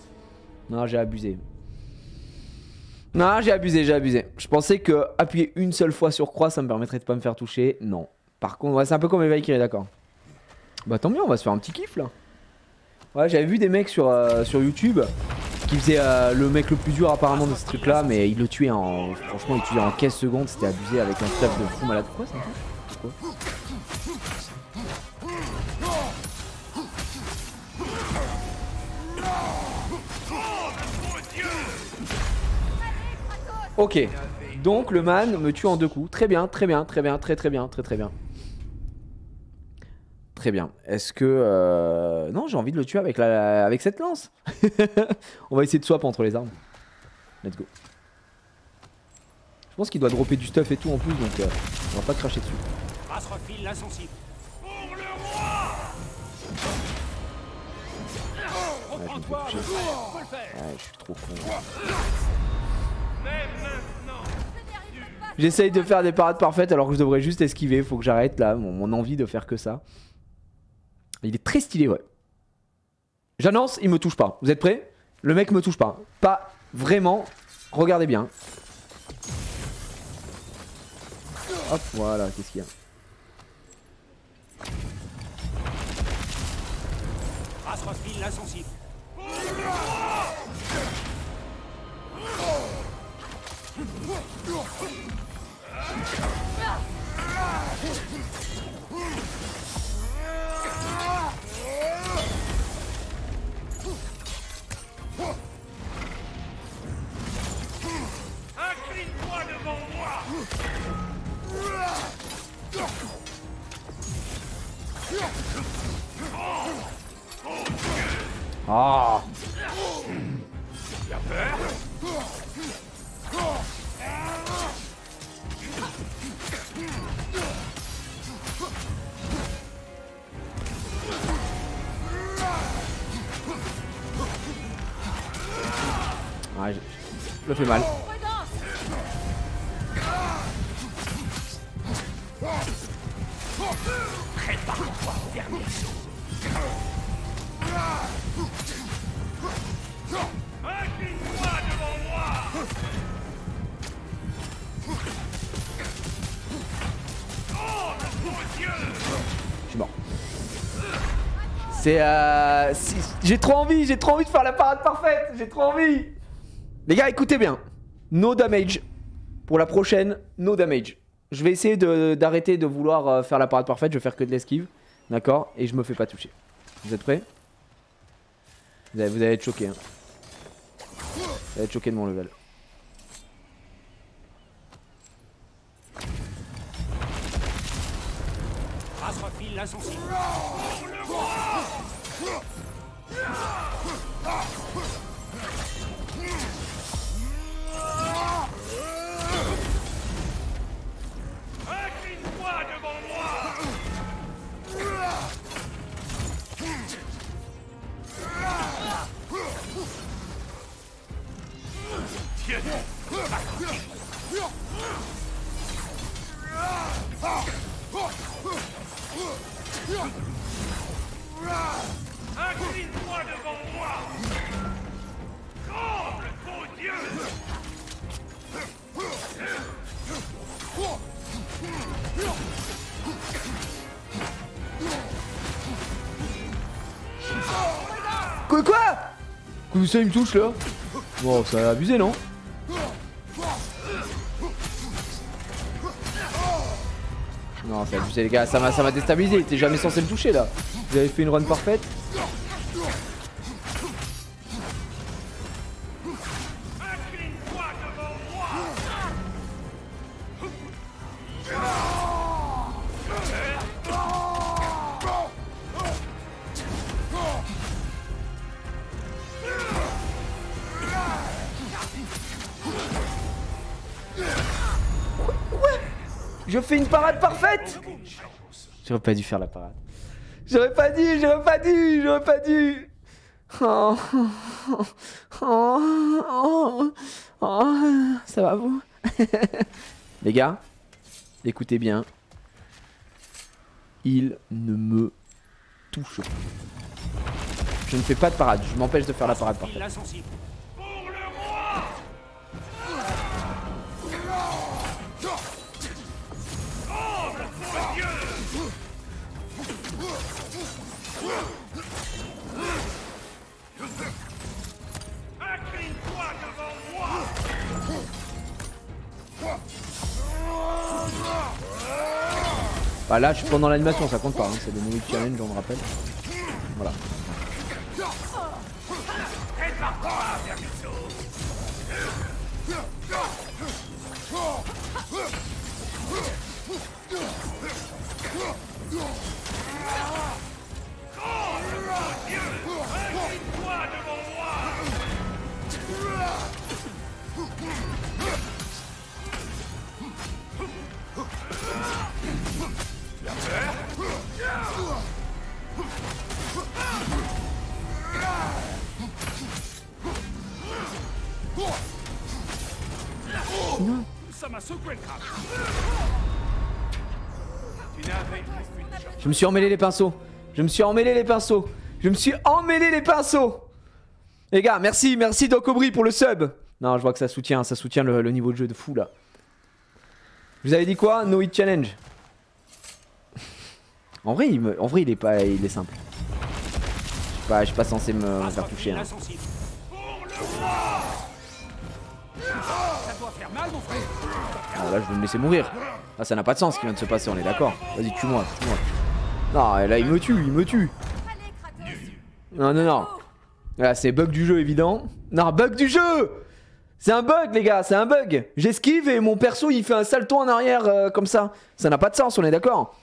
Speaker 1: Non, j'ai abusé. Non, j'ai abusé, j'ai abusé. Je pensais que appuyer une seule fois sur croix, ça me permettrait de pas me faire toucher. Non. Par contre, ouais, c'est un peu comme les Valkyries, d'accord. Bah tant mieux, on va se faire un petit kiff là. Ouais, j'avais vu des mecs sur YouTube qui faisaient le mec le plus dur apparemment de ce truc là, mais il le tuait en... Franchement, il tuait en 15 secondes, c'était abusé avec un stuff de fou malade. Pourquoi ça me touche? Pourquoi? Ok, donc le man me tue en 2 coups. Très bien, très bien, très bien, très bien, très bien. Très bien. Est-ce que... Non, j'ai envie de le tuer avec cette lance. On va essayer de swap entre les armes. Let's go. Je pense qu'il doit dropper du stuff et tout en plus, donc on va pas cracher dessus.
Speaker 3: Race refile l'insensible. Pour le roi. Reprends-toi, je peux le faire.
Speaker 1: Ouais, je suis trop con. J'essaye de faire des parades parfaites alors que je devrais juste esquiver. Faut que j'arrête là, mon envie de faire que ça. Il est très stylé, ouais. J'annonce, il me touche pas. Vous êtes prêts? Le mec me touche pas. Pas vraiment. Regardez bien. Hop, voilà, qu'est-ce qu'il y a?
Speaker 3: Race refile l'insensible. Incline-toi devant moi.
Speaker 1: Ah!
Speaker 3: T'as peur?
Speaker 1: Ouais, je le fais mal.
Speaker 2: Prépare-toi au dernier saut.
Speaker 3: Incline-toi devant moi. Oh, mon Dieu!
Speaker 1: Je suis mort. C'est j'ai trop envie de faire la parade parfaite. J'ai trop envie. Les gars, écoutez bien. No damage. Pour la prochaine, no damage. Je vais essayer d'arrêter de vouloir faire la parade parfaite. Je vais faire que de l'esquive. D'accord? Et je me fais pas toucher. Vous êtes prêts? Vous allez être choqués. Hein. Vous allez être choqués de mon level.
Speaker 3: Race refile l'insensible. Incline-toi devant moi. Dieu. Incline-toi devant moi. Tremble, ton Dieu.
Speaker 1: Quoi? Comment ça il me touche là? Bon, ça a abusé, non? Non, ça a abusé les gars, ça m'a déstabilisé, il était jamais censé me toucher là. Vous avez fait une run parfaite.
Speaker 3: Incline-toi devant moi.
Speaker 1: Je fais une parade parfaite. J'aurais pas dû faire la parade. J'aurais pas dû. Oh. Ça va vous? Les gars, écoutez bien. Il ne me touche pas. je ne fais pas de parade. Je m'empêche de faire la parade parfaite. Bah là je suis pendant l'animation, ça compte pas, hein. C'est des nouveaux challenges, on me rappelle. Voilà.
Speaker 3: Ça m'a secoué le crâne.
Speaker 1: Je me suis emmêlé les pinceaux. Je me suis emmêlé les pinceaux. Je me suis emmêlé les pinceaux. Les gars, merci Doc Aubry pour le sub. Non, je vois que ça soutient le niveau de jeu de fou là. Vous avez dit quoi? No hit challenge. En vrai, il est simple. Je suis pas censé me faire toucher. Hein. Ah, là, je vais me laisser mourir. Ah, ça n'a pas de sens ce qui vient de se passer, on est d'accord. Vas-y, tue-moi, tue-moi. Non, là, il me tue. Non. Là, c'est bug du jeu, évident. Non, bug du jeu! C'est un bug, les gars, c'est un bug. J'esquive et mon perso, il fait un salto en arrière comme ça. Ça n'a pas de sens, on est d'accord.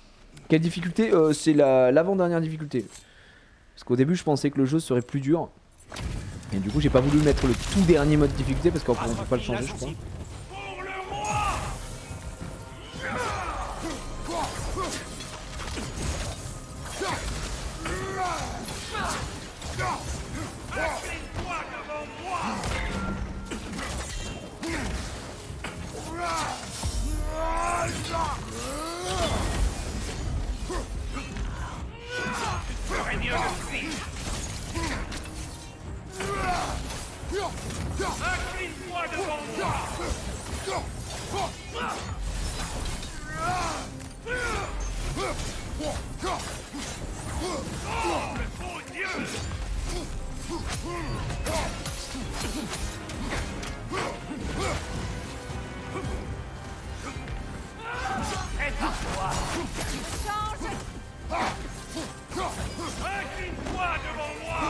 Speaker 1: Quelle difficulté? C'est l'avant-dernière difficulté. Parce qu'au début, je pensais que le jeu serait plus dur. Et du coup, j'ai pas voulu mettre le tout dernier mode difficulté parce qu'on peut pas le changer, je crois.
Speaker 2: Incline-toi devant moi. Oh, le bon Dieu. Prépare-toi. Incline-toi devant moi.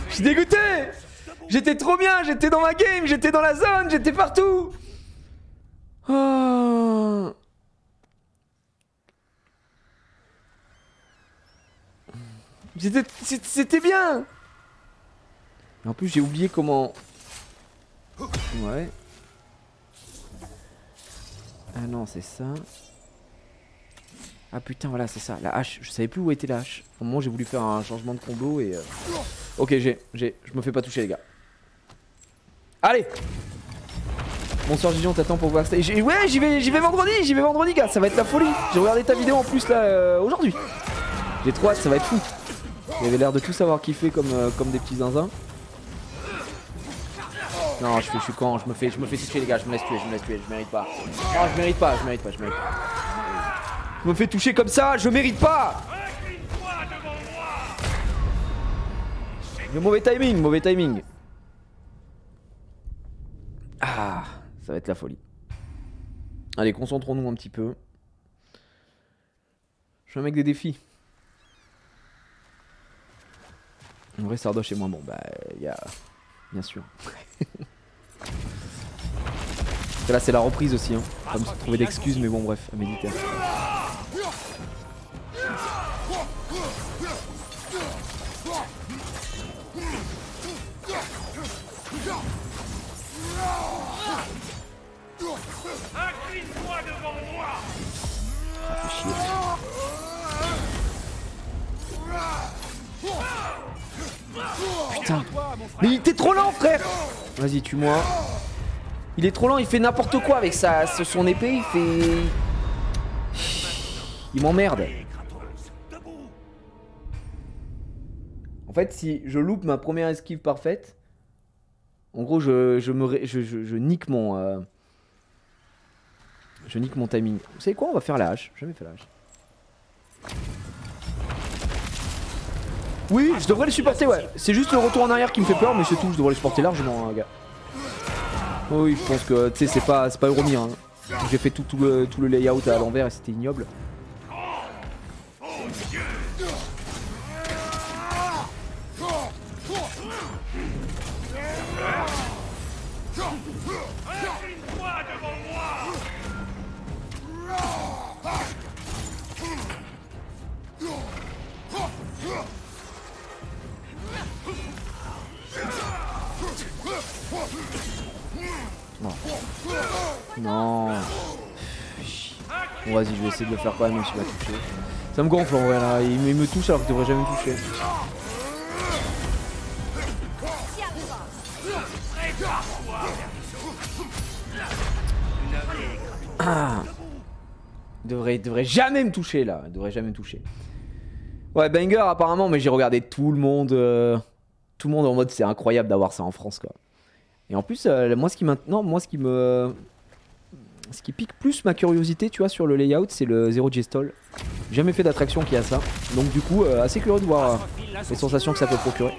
Speaker 1: Je suis dégoûté. J'étais trop bien, j'étais dans ma game, j'étais dans la zone, j'étais partout. Oh. C'était bien. En plus j'ai oublié comment... Ouais. Ah non c'est ça. Ah putain voilà c'est ça, la hache. Je savais plus où était la hache. Au moment où j'ai voulu faire un changement de combo et... Ok je me fais pas toucher les gars. Allez. Bonsoir Gigion, t'attends pour voir ça. Ouais j'y vais vendredi gars, ça va être la folie. J'ai regardé ta vidéo en plus là aujourd'hui. J'ai trop hâte, ça va être fou. Il avait l'air de tous avoir kiffé comme des petits zinzins. Non, je suis con, je me fais toucher les gars, je me laisse tuer, je mérite pas. Non, je mérite pas. Je me fais toucher comme ça, je mérite pas. Le mauvais timing. Ah, ça va être la folie. Allez, concentrons-nous un petit peu. Je suis un mec des défis. En vrai, Sardoche est moins bon. Bah, il y a... Bien sûr. Là, c'est la reprise aussi. Hein. Pas me trouver d'excuses, mais bon, bref, à méditer.
Speaker 2: Incline-toi devant moi.
Speaker 1: Ah, fais chier. Mais t'es trop lent, frère. Vas-y, tue-moi. Il est trop lent, il fait n'importe quoi avec son épée, il fait... Il m'emmerde. En fait, si je loupe ma première esquive parfaite, en gros, je nique mon... Je nique mon timing. Vous savez quoi? On va faire la hache. J'ai jamais fait la hache. Oui, je devrais le supporter, ouais. C'est juste le retour en arrière qui me fait peur, mais c'est tout. Je devrais le supporter largement, hein, gars. Oh oui, je pense que, tu sais, c'est pas Euromir. Hein. J'ai fait tout le layout à l'envers et c'était ignoble. Non. Bon, vas-y, je vais essayer de le faire quand même s'il m'a touché. Ça me gonfle en vrai là, il me touche alors qu'il devrait jamais me toucher. Ah. Il devrait jamais me toucher là, il devrait jamais me toucher. Ouais, banger apparemment, mais j'ai regardé tout le monde en mode c'est incroyable d'avoir ça en France quoi. Et en plus, moi ce qui pique plus ma curiosité, tu vois, sur le layout, c'est le Zero G-Stall. Jamais fait d'attraction qui a ça. Donc du coup, assez curieux de voir les sensations que ça peut procurer.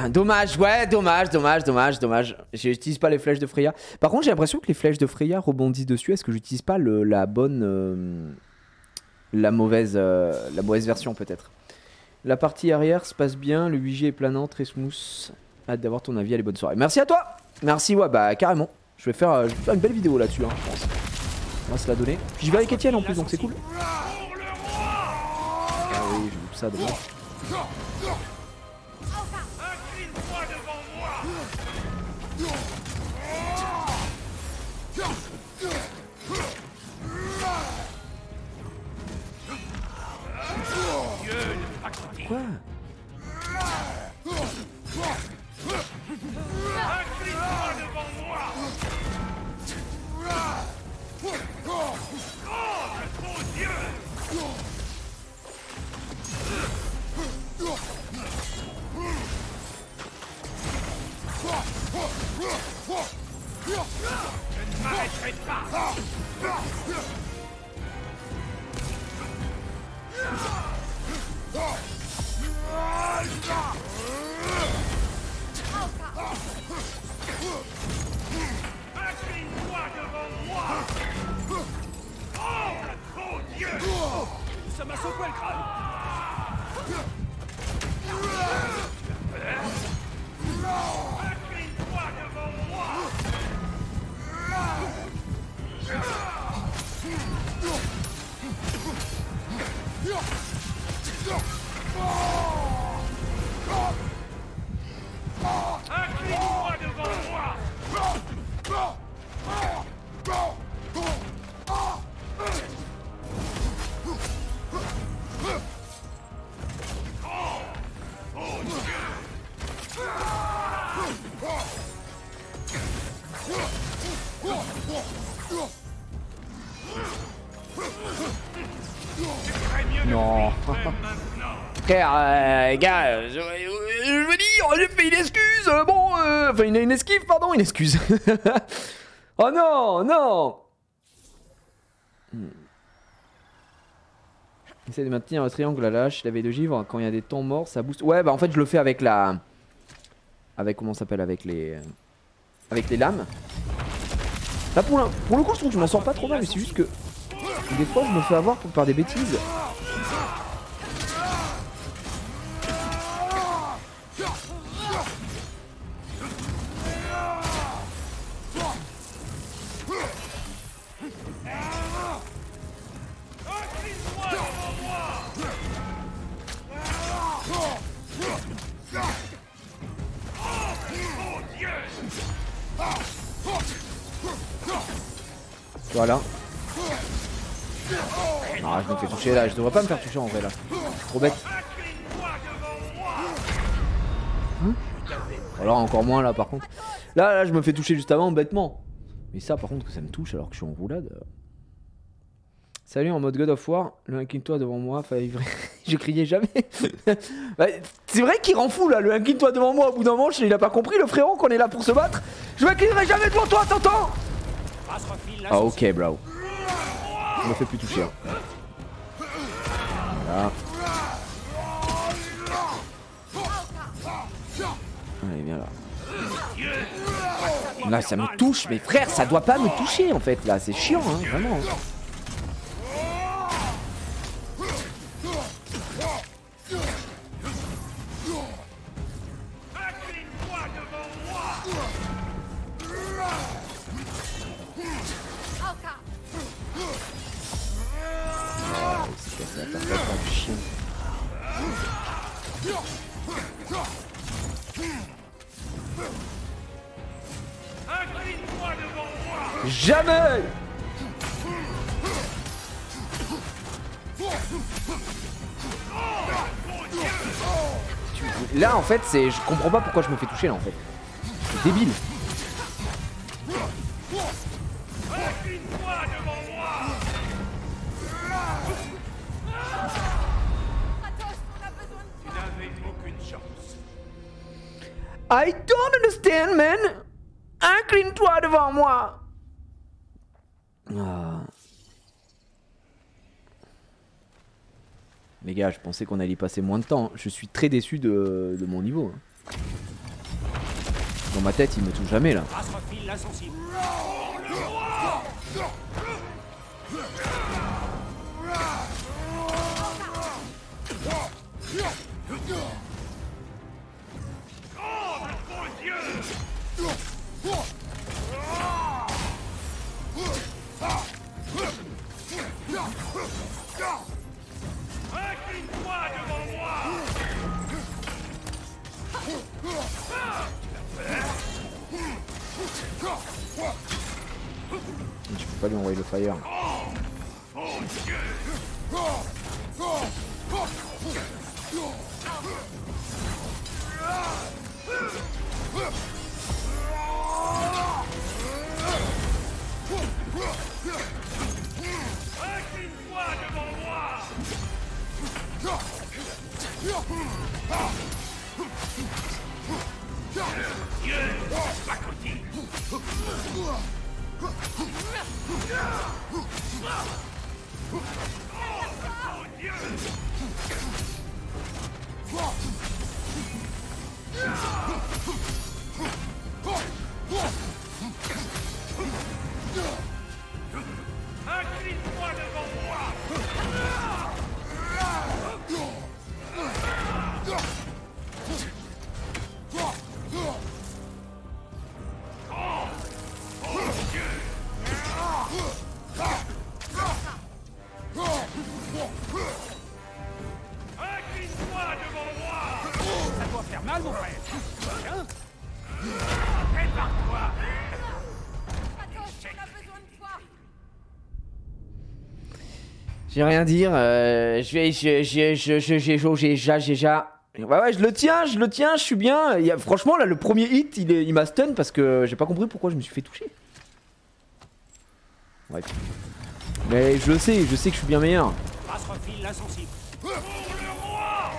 Speaker 1: Dommage, ouais, dommage. J'utilise pas les flèches de Freya. Par contre, j'ai l'impression que les flèches de Freya rebondissent dessus. Est-ce que j'utilise pas la mauvaise version peut-être? La partie arrière se passe bien, le 8G est planant, très smooth. Hâte d'avoir ton avis, allez, bonne soirée. Merci à toi. Merci, ouais, bah carrément. Je vais faire une belle vidéo là-dessus, hein, je pense. On va se la donner. Puis je vais avec Etienne en plus, donc c'est cool. Ah oui, j'ai vu ça, dommage. Quoi?
Speaker 2: Je ne m'arrêterai pas. Incline-toi devant moi. Oh, mon Dieu! Ça m'a secoué le crâne. Incline-toi devant moi. Incline-toi devant moi.
Speaker 1: Non. Frère, gars, je veux dire, j'ai fait une excuse, bon, enfin une esquive, pardon, une excuse. Oh non, non. Essaye de maintenir un triangle à l'âge, la veille de givre, quand il y a des temps morts, ça booste. Ouais, bah en fait, je le fais avec la... Avec, comment ça s'appelle, avec les lames. Là, pour le coup, je trouve que je m'en sors pas trop mal, mais c'est juste que... Des fois, je me fais avoir par des bêtises. Voilà. Ah, je me fais toucher là, je devrais pas me faire toucher en vrai là. Trop bête. Hein? Alors encore moins là par contre. Là je me fais toucher juste avant bêtement. Mais ça par contre que ça me touche alors que je suis en roulade. Salut en mode God of War, le incline-toi devant moi, je criais jamais. Bah, c'est vrai qu'il rend fou là, le incline-toi devant moi au bout d'un moment, il a pas compris le frérot qu'on est là pour se battre. Je m'inclinerai jamais devant toi, t'entends? Ah ok bro. Je me fais plus toucher. Hein. Voilà. Allez viens là. Là ça me touche, mais frère ça doit pas me toucher en fait là, c'est chiant hein, vraiment. Jamais. Là en fait c'est... Je comprends pas pourquoi je me fais toucher là en fait. C'est débile. I don't understand man. Incline-toi devant moi. Ah. Les gars, je pensais qu'on allait y passer moins de temps. Je suis très déçu de mon niveau. Dans ma tête, il me touche jamais là. Je peux pas lui envoyer le fire. J'ai rien à dire, ouais, je le tiens, je suis bien. Franchement, là, le premier hit, il m'a stun parce que j'ai pas compris pourquoi je me suis fait toucher. Bref. Mais je le sais que je suis bien meilleur.
Speaker 3: Pile l'insensible.
Speaker 2: Pour le roi.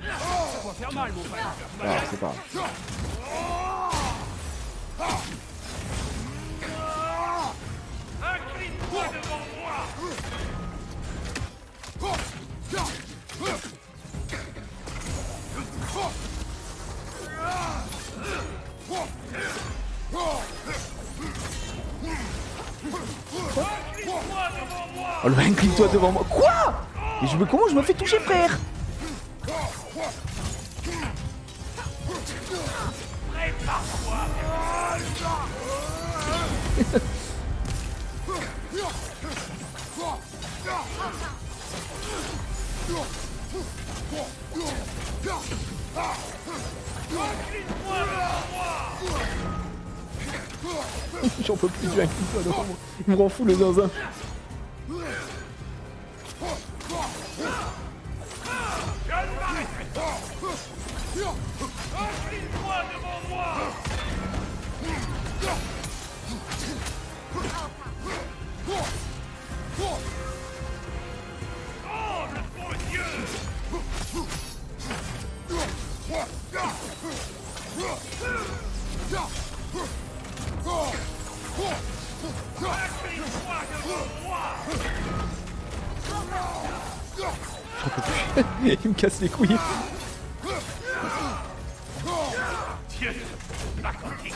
Speaker 3: Ça doit faire mal, mon frère.
Speaker 1: Ah, c'est pas grave.
Speaker 2: Incline-toi devant moi.
Speaker 1: Oh, le incline-toi devant moi. Quoi? Mais comment je me fais toucher, frère? J'en peux plus du incline-toi devant moi. Il me rend fou le zinzin.
Speaker 2: Incline-toi devant moi. Oh, le bon Dieu. Incline-toi devant moi.
Speaker 1: Il me casse les couilles.
Speaker 2: Dieu, la conquête.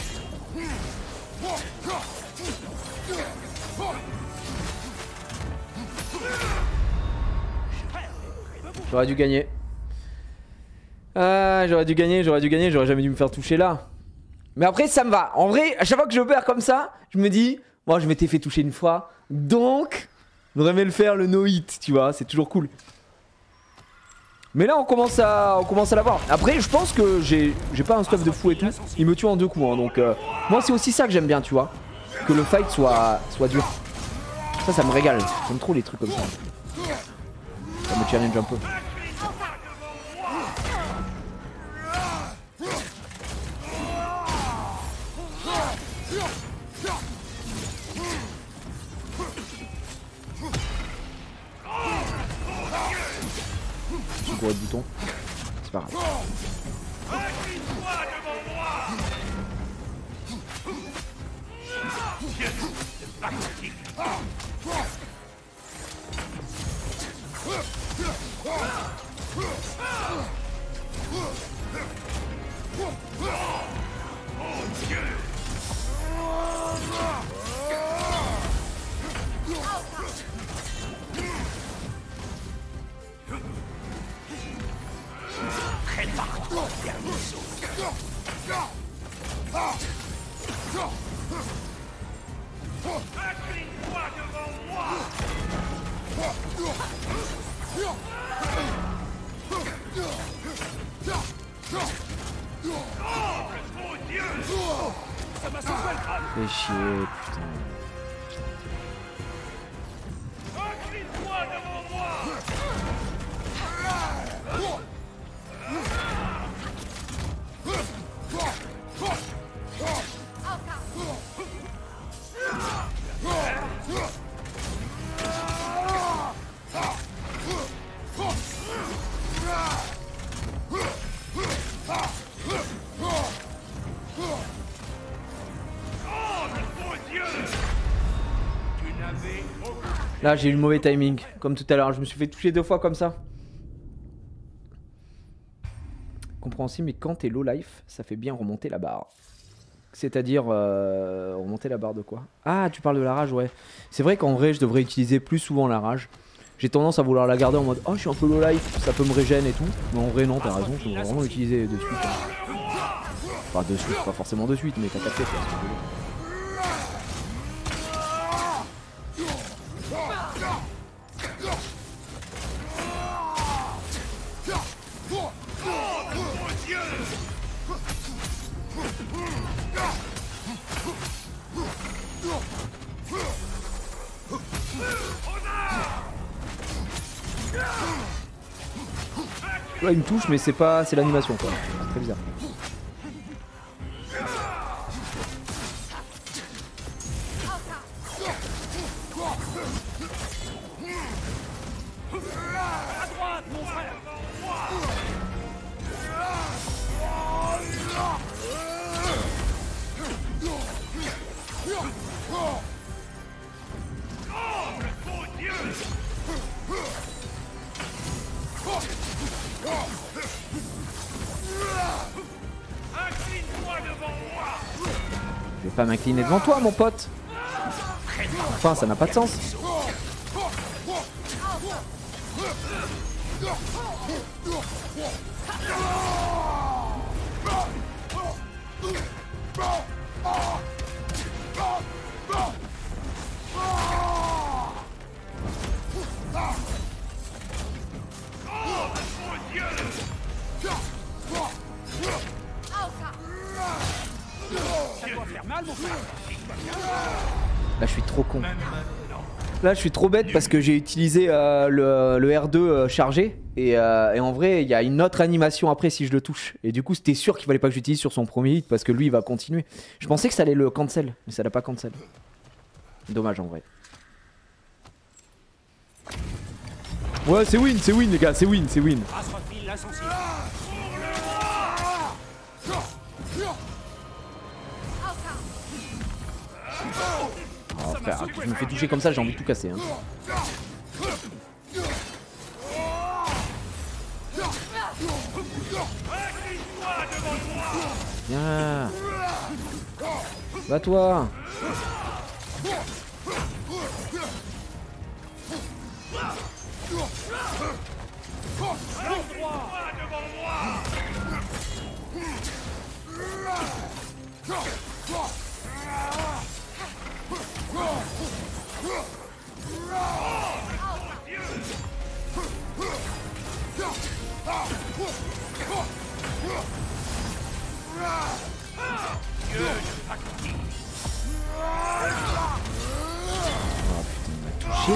Speaker 1: J'aurais dû gagner. Ah, j'aurais dû gagner, j'aurais jamais dû me faire toucher là. Mais après, ça me va. En vrai, à chaque fois que je perds comme ça, je me dis, moi, je m'étais fait toucher une fois. Donc, j'aurais aimé le faire, le no-hit, tu vois, c'est toujours cool. Mais là, on commence à l'avoir. Après, je pense que j'ai pas un stuff de fou et tout. Il me tue en 2 coups, hein, donc moi, c'est aussi ça que j'aime bien, tu vois. Que le fight soit dur. Ça me régale. J'aime trop les trucs comme ça. Ça me challenge un peu. Gros bouton. C'est pas grave.
Speaker 2: Incline-toi devant moi. Dieu, la conquête. Prépare-toi, dernier saut. Incline-toi devant moi. Oh, le bon Dieu. Ça m'a sauvé le crâne.
Speaker 1: Fais chier, putain.
Speaker 2: Incline-toi devant moi.
Speaker 1: Là, j'ai eu le mauvais timing, comme tout à l'heure. Je me suis fait toucher 2 fois comme ça. Compréhensible, mais quand t'es low life, ça fait bien remonter la barre. C'est-à-dire, remonter la barre de quoi? Ah, tu parles de la rage, ouais. C'est vrai qu'en vrai, je devrais utiliser plus souvent la rage. J'ai tendance à vouloir la garder en mode oh, je suis un peu low life, ça peut me régène et tout. Mais en vrai, non, t'as raison, je devrais vraiment l'utiliser de suite. Hein. Enfin, de suite, pas forcément de suite, mais t'as capté quoi. Là il me touche mais c'est pas, c'est l'animation quoi, c'est très bizarre. Je vais pas m'incliner devant toi, mon pote. Enfin, ça n'a pas de sens. Là, je suis trop con. Là, je suis trop bête parce que j'ai utilisé le R2 chargé. Et en vrai, il y a une autre animation après si je le touche. Et du coup, c'était sûr qu'il fallait pas que j'utilise sur son premier hit parce que lui, il va continuer. Je pensais que ça allait le cancel, mais ça l'a pas cancel. Dommage en vrai. Ouais, c'est win, les gars, c'est win, c'est win. Oh frère, tu me fais toucher comme ça, j'ai envie de tout casser. Hein. Viens. Va-toi. Oh putain, il m'a touché.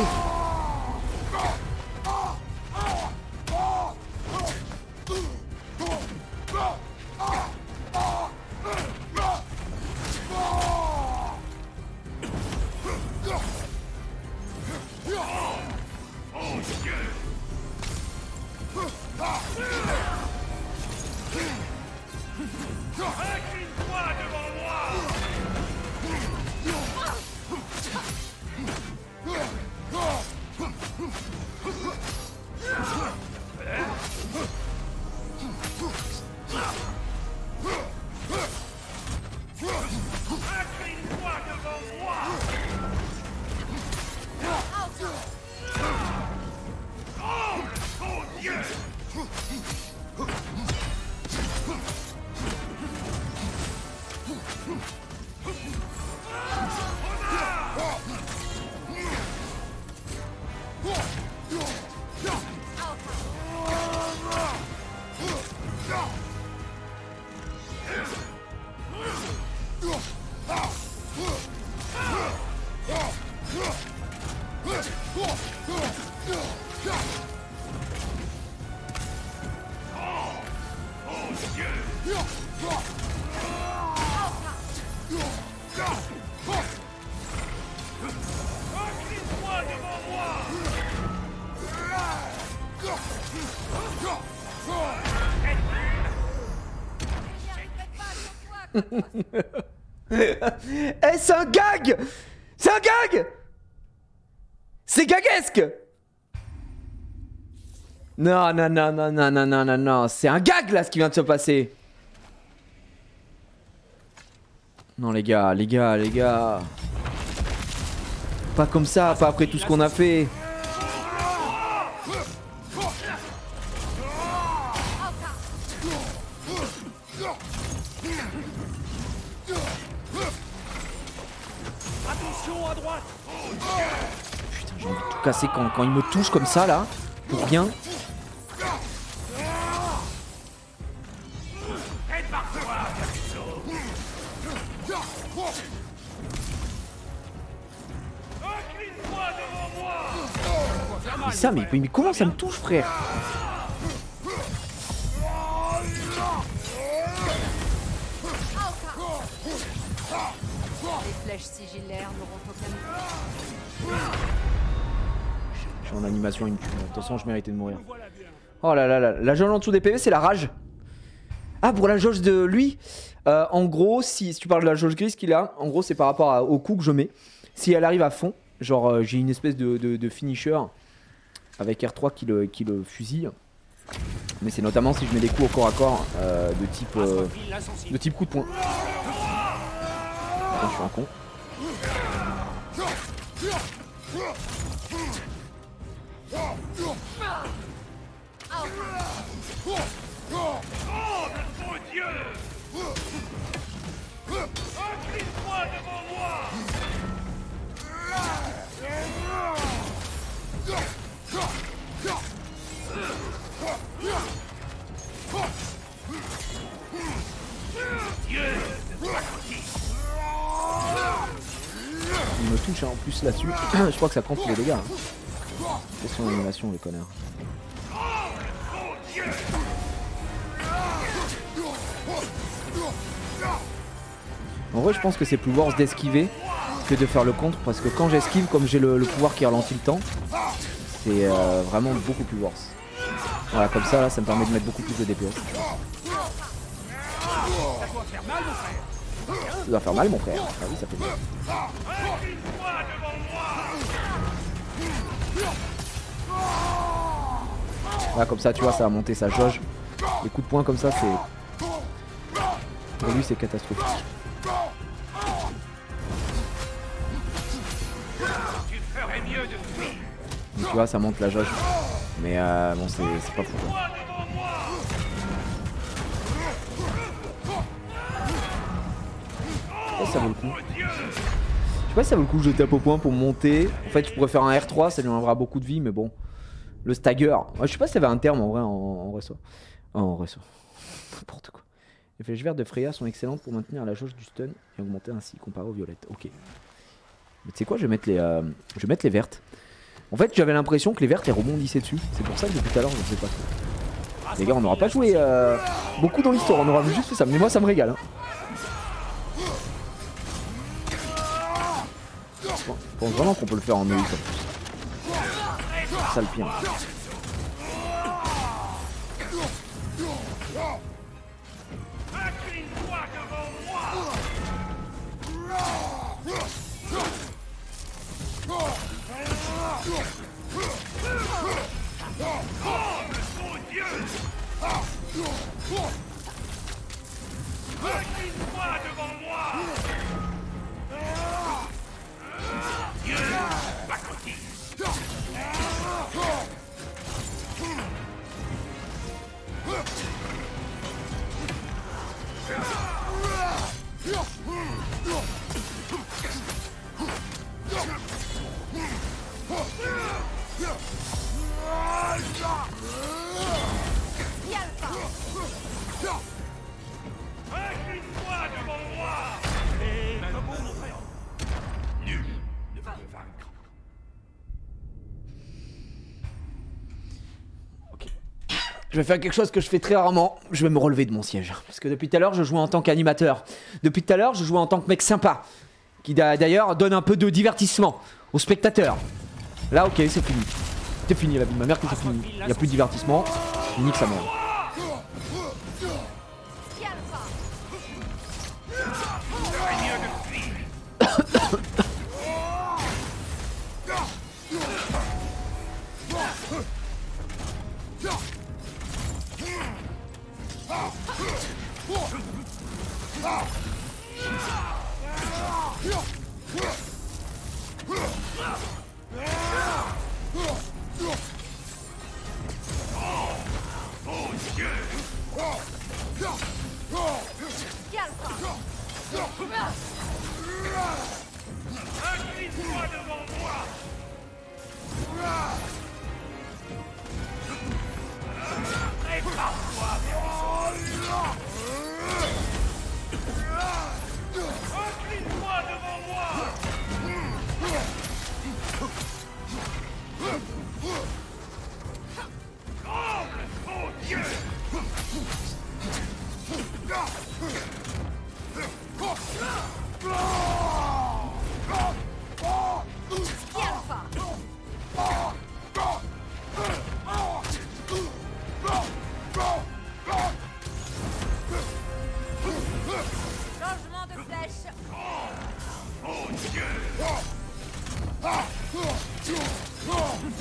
Speaker 1: Eh, c'est un gag! C'est un gag! C'est gaguesque! Non, non, non, non, non, non, non, non, non, c'est un gag là ce qui vient de se passer. Non les gars, les gars, les gars. Pas comme ça, pas après tout ce qu'on a fait. Putain, j'ai envie de tout casser quand il me touche comme ça là. Pour rien. Mais ça, mais comment ça me touche, frère?
Speaker 6: Les flèches sigillaires n'auront aucun.
Speaker 1: Je suis en animation, il me tue. De toute façon, je méritais de mourir. Oh là là là, la jauge en dessous des PV, c'est la rage. Ah, pour la jauge de lui, En gros, si tu parles de la jauge grise qu'il a, en gros, c'est par rapport au coup que je mets. Si elle arrive à fond, genre j'ai une espèce de finisher avec R3 qui le fusille. Mais c'est notamment si je mets des coups au corps à corps de type coup de poing. Attends, je suis un con. Il me touche hein, en plus là-dessus. Je crois que ça prend tous les dégâts. Hein. Question d'animation, les connards. En vrai, je pense que c'est plus worse d'esquiver que de faire le contre. Parce que quand j'esquive, comme j'ai le pouvoir qui ralentit le temps, c'est vraiment beaucoup plus worse. Voilà, comme ça, là, ça me permet de mettre beaucoup plus de DPS. Ça doit faire mal, mon frère. Ah oui, ça fait mal. Voilà, comme ça, tu vois, ça a monté sa jauge. Les coups de poing comme ça, c'est... Pour lui, c'est catastrophique. Donc, tu vois, ça monte la jauge. Mais bon, c'est pas fou, quoi. Je sais pas si ça vaut le coup. Je sais pas si ça vaut le coup que je tape au point pour monter. En fait, je pourrais faire un R3, ça lui enlèvera beaucoup de vie, mais bon. Le stagger. Je sais pas s'il y avait un terme en vrai en réseau. En réseau. N'importe quoi. Les flèches vertes de Freya sont excellentes pour maintenir la jauge du stun et augmenter ainsi comparé aux violettes. Ok. Mais tu sais quoi, je vais mettre les vertes. En fait, j'avais l'impression que les vertes elles rebondissaient dessus. C'est pour ça que depuis tout à l'heure, je ne sais pas trop. Les gars, on n'aura pas joué beaucoup dans l'histoire, on aura juste fait ça. Mais moi, ça me régale. Hein. Je pense vraiment qu'on peut le faire en EX en plus. C'est ça le pire. Je vais faire quelque chose que je fais très rarement, je vais me relever de mon siège. Parce que depuis tout à l'heure, je jouais en tant qu'animateur. Depuis tout à l'heure, je jouais en tant que mec sympa. Qui d'ailleurs donne un peu de divertissement aux spectateurs. Là, ok, c'est fini. C'est fini la vie de ma mère que c'est fini. Il n'y a plus de divertissement. Nique sa mère.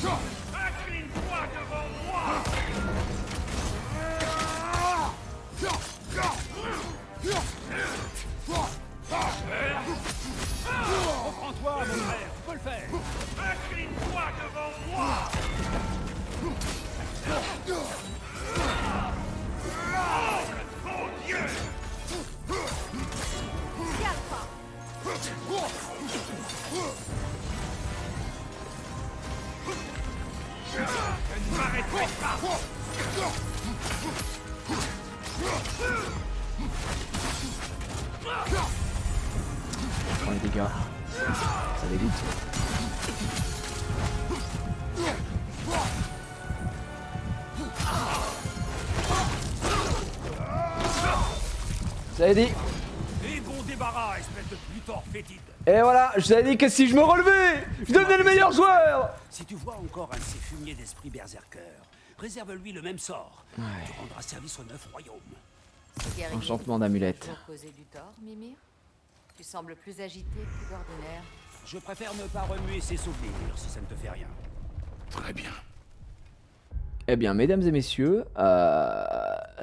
Speaker 2: Incline-toi devant moi.
Speaker 3: Reprends-toi, mon frère, tu peux le faire.
Speaker 2: Incline-toi devant moi. Mon Dieu. Je ne m'arrêterai pas.
Speaker 1: Oh, les dégâts. Ça dégoûte. Ça a dit.
Speaker 3: Et bon débarras, espèce de plutor fétide.
Speaker 1: Et voilà, je t'avais dit que si je me relevais, je devenais le meilleur joueur.
Speaker 3: Si tu vois encore un de ces fumiers d'esprit berserker, réserve-lui le même sort. Tu rendras service aux 9 royaumes.
Speaker 6: Ce guerrier
Speaker 1: Enchantement d'amulette.
Speaker 6: toujours causé du tort, Mimir. Tu sembles plus agité que d'ordinaire.
Speaker 3: Je préfère ne pas remuer ses souvenirs si ça ne te fait rien.
Speaker 5: Très bien.
Speaker 1: Eh bien, mesdames et messieurs,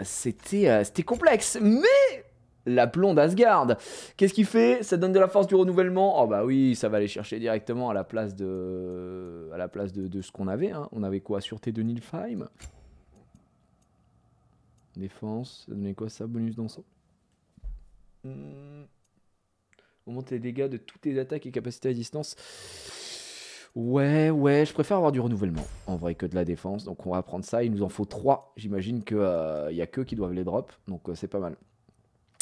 Speaker 1: c'était complexe, mais l'aplomb d'Asgard. Qu'est-ce qu'il fait? Ça donne de la force du renouvellement. Oh bah oui, ça va aller chercher directement à la place de, ce qu'on avait. Hein. On avait quoi? Sûreté de Nilfheim. Défense, ça donnait quoi ça? Bonus d'ensemble. Augmente les dégâts de toutes les attaques et capacités à distance. Ouais, je préfère avoir du renouvellement en vrai que de la défense. Donc on va prendre ça, il nous en faut 3. J'imagine qu'il n'y a que qui doivent les drop, donc c'est pas mal.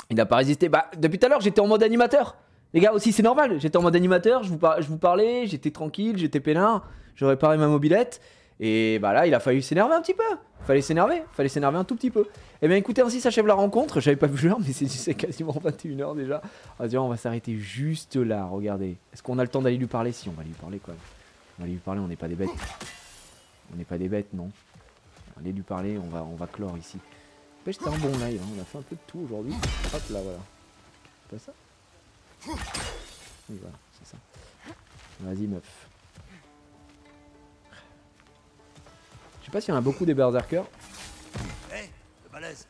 Speaker 1: Il n'a pas résisté. Bah, depuis tout à l'heure, j'étais en mode animateur. Les gars, aussi, c'est normal. J'étais en mode animateur, je vous parlais, j'étais tranquille, j'étais peinard, je réparais ma mobilette. Et bah là, il a fallu s'énerver un petit peu. Fallait s'énerver un tout petit peu. Eh bien, écoutez, ainsi s'achève la rencontre. J'avais pas vu l'heure, mais c'est quasiment 21h déjà. On va s'arrêter juste là, regardez. Est-ce qu'on a le temps d'aller lui parler? Si, on va lui parler quand même. On va lui parler, on n'est pas des bêtes. On n'est pas des bêtes, non. Allez lui parler, on va clore ici. C'était un bon live, hein. On a fait un peu de tout aujourd'hui. Hop là, voilà. C'est pas ça? Oui, voilà, c'est ça. Vas-y, meuf. Je sais pas s'il y en a beaucoup des berserkers.
Speaker 2: Hé, le balèze.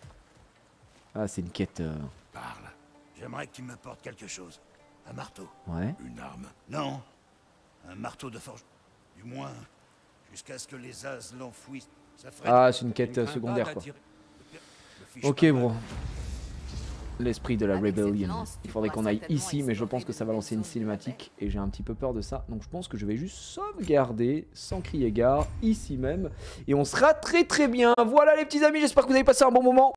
Speaker 1: Ah, c'est une quête.
Speaker 5: Parle.
Speaker 2: J'aimerais que tu me portes quelque chose. Un marteau.
Speaker 1: Ouais.
Speaker 5: Une arme.
Speaker 2: Non. Un marteau de forge. Du moins, jusqu'à ce que les as l'enfouissent. Ça ferait...
Speaker 1: Ah, c'est une quête secondaire, quoi. Ok, bro. L'esprit de la Rebellion. Il faudrait qu'on aille ici, mais je pense que ça va lancer une cinématique et j'ai un petit peu peur de ça. Donc je pense que je vais juste sauvegarder sans crier gare ici même. Et on sera très très bien. Voilà les petits amis, j'espère que vous avez passé un bon moment.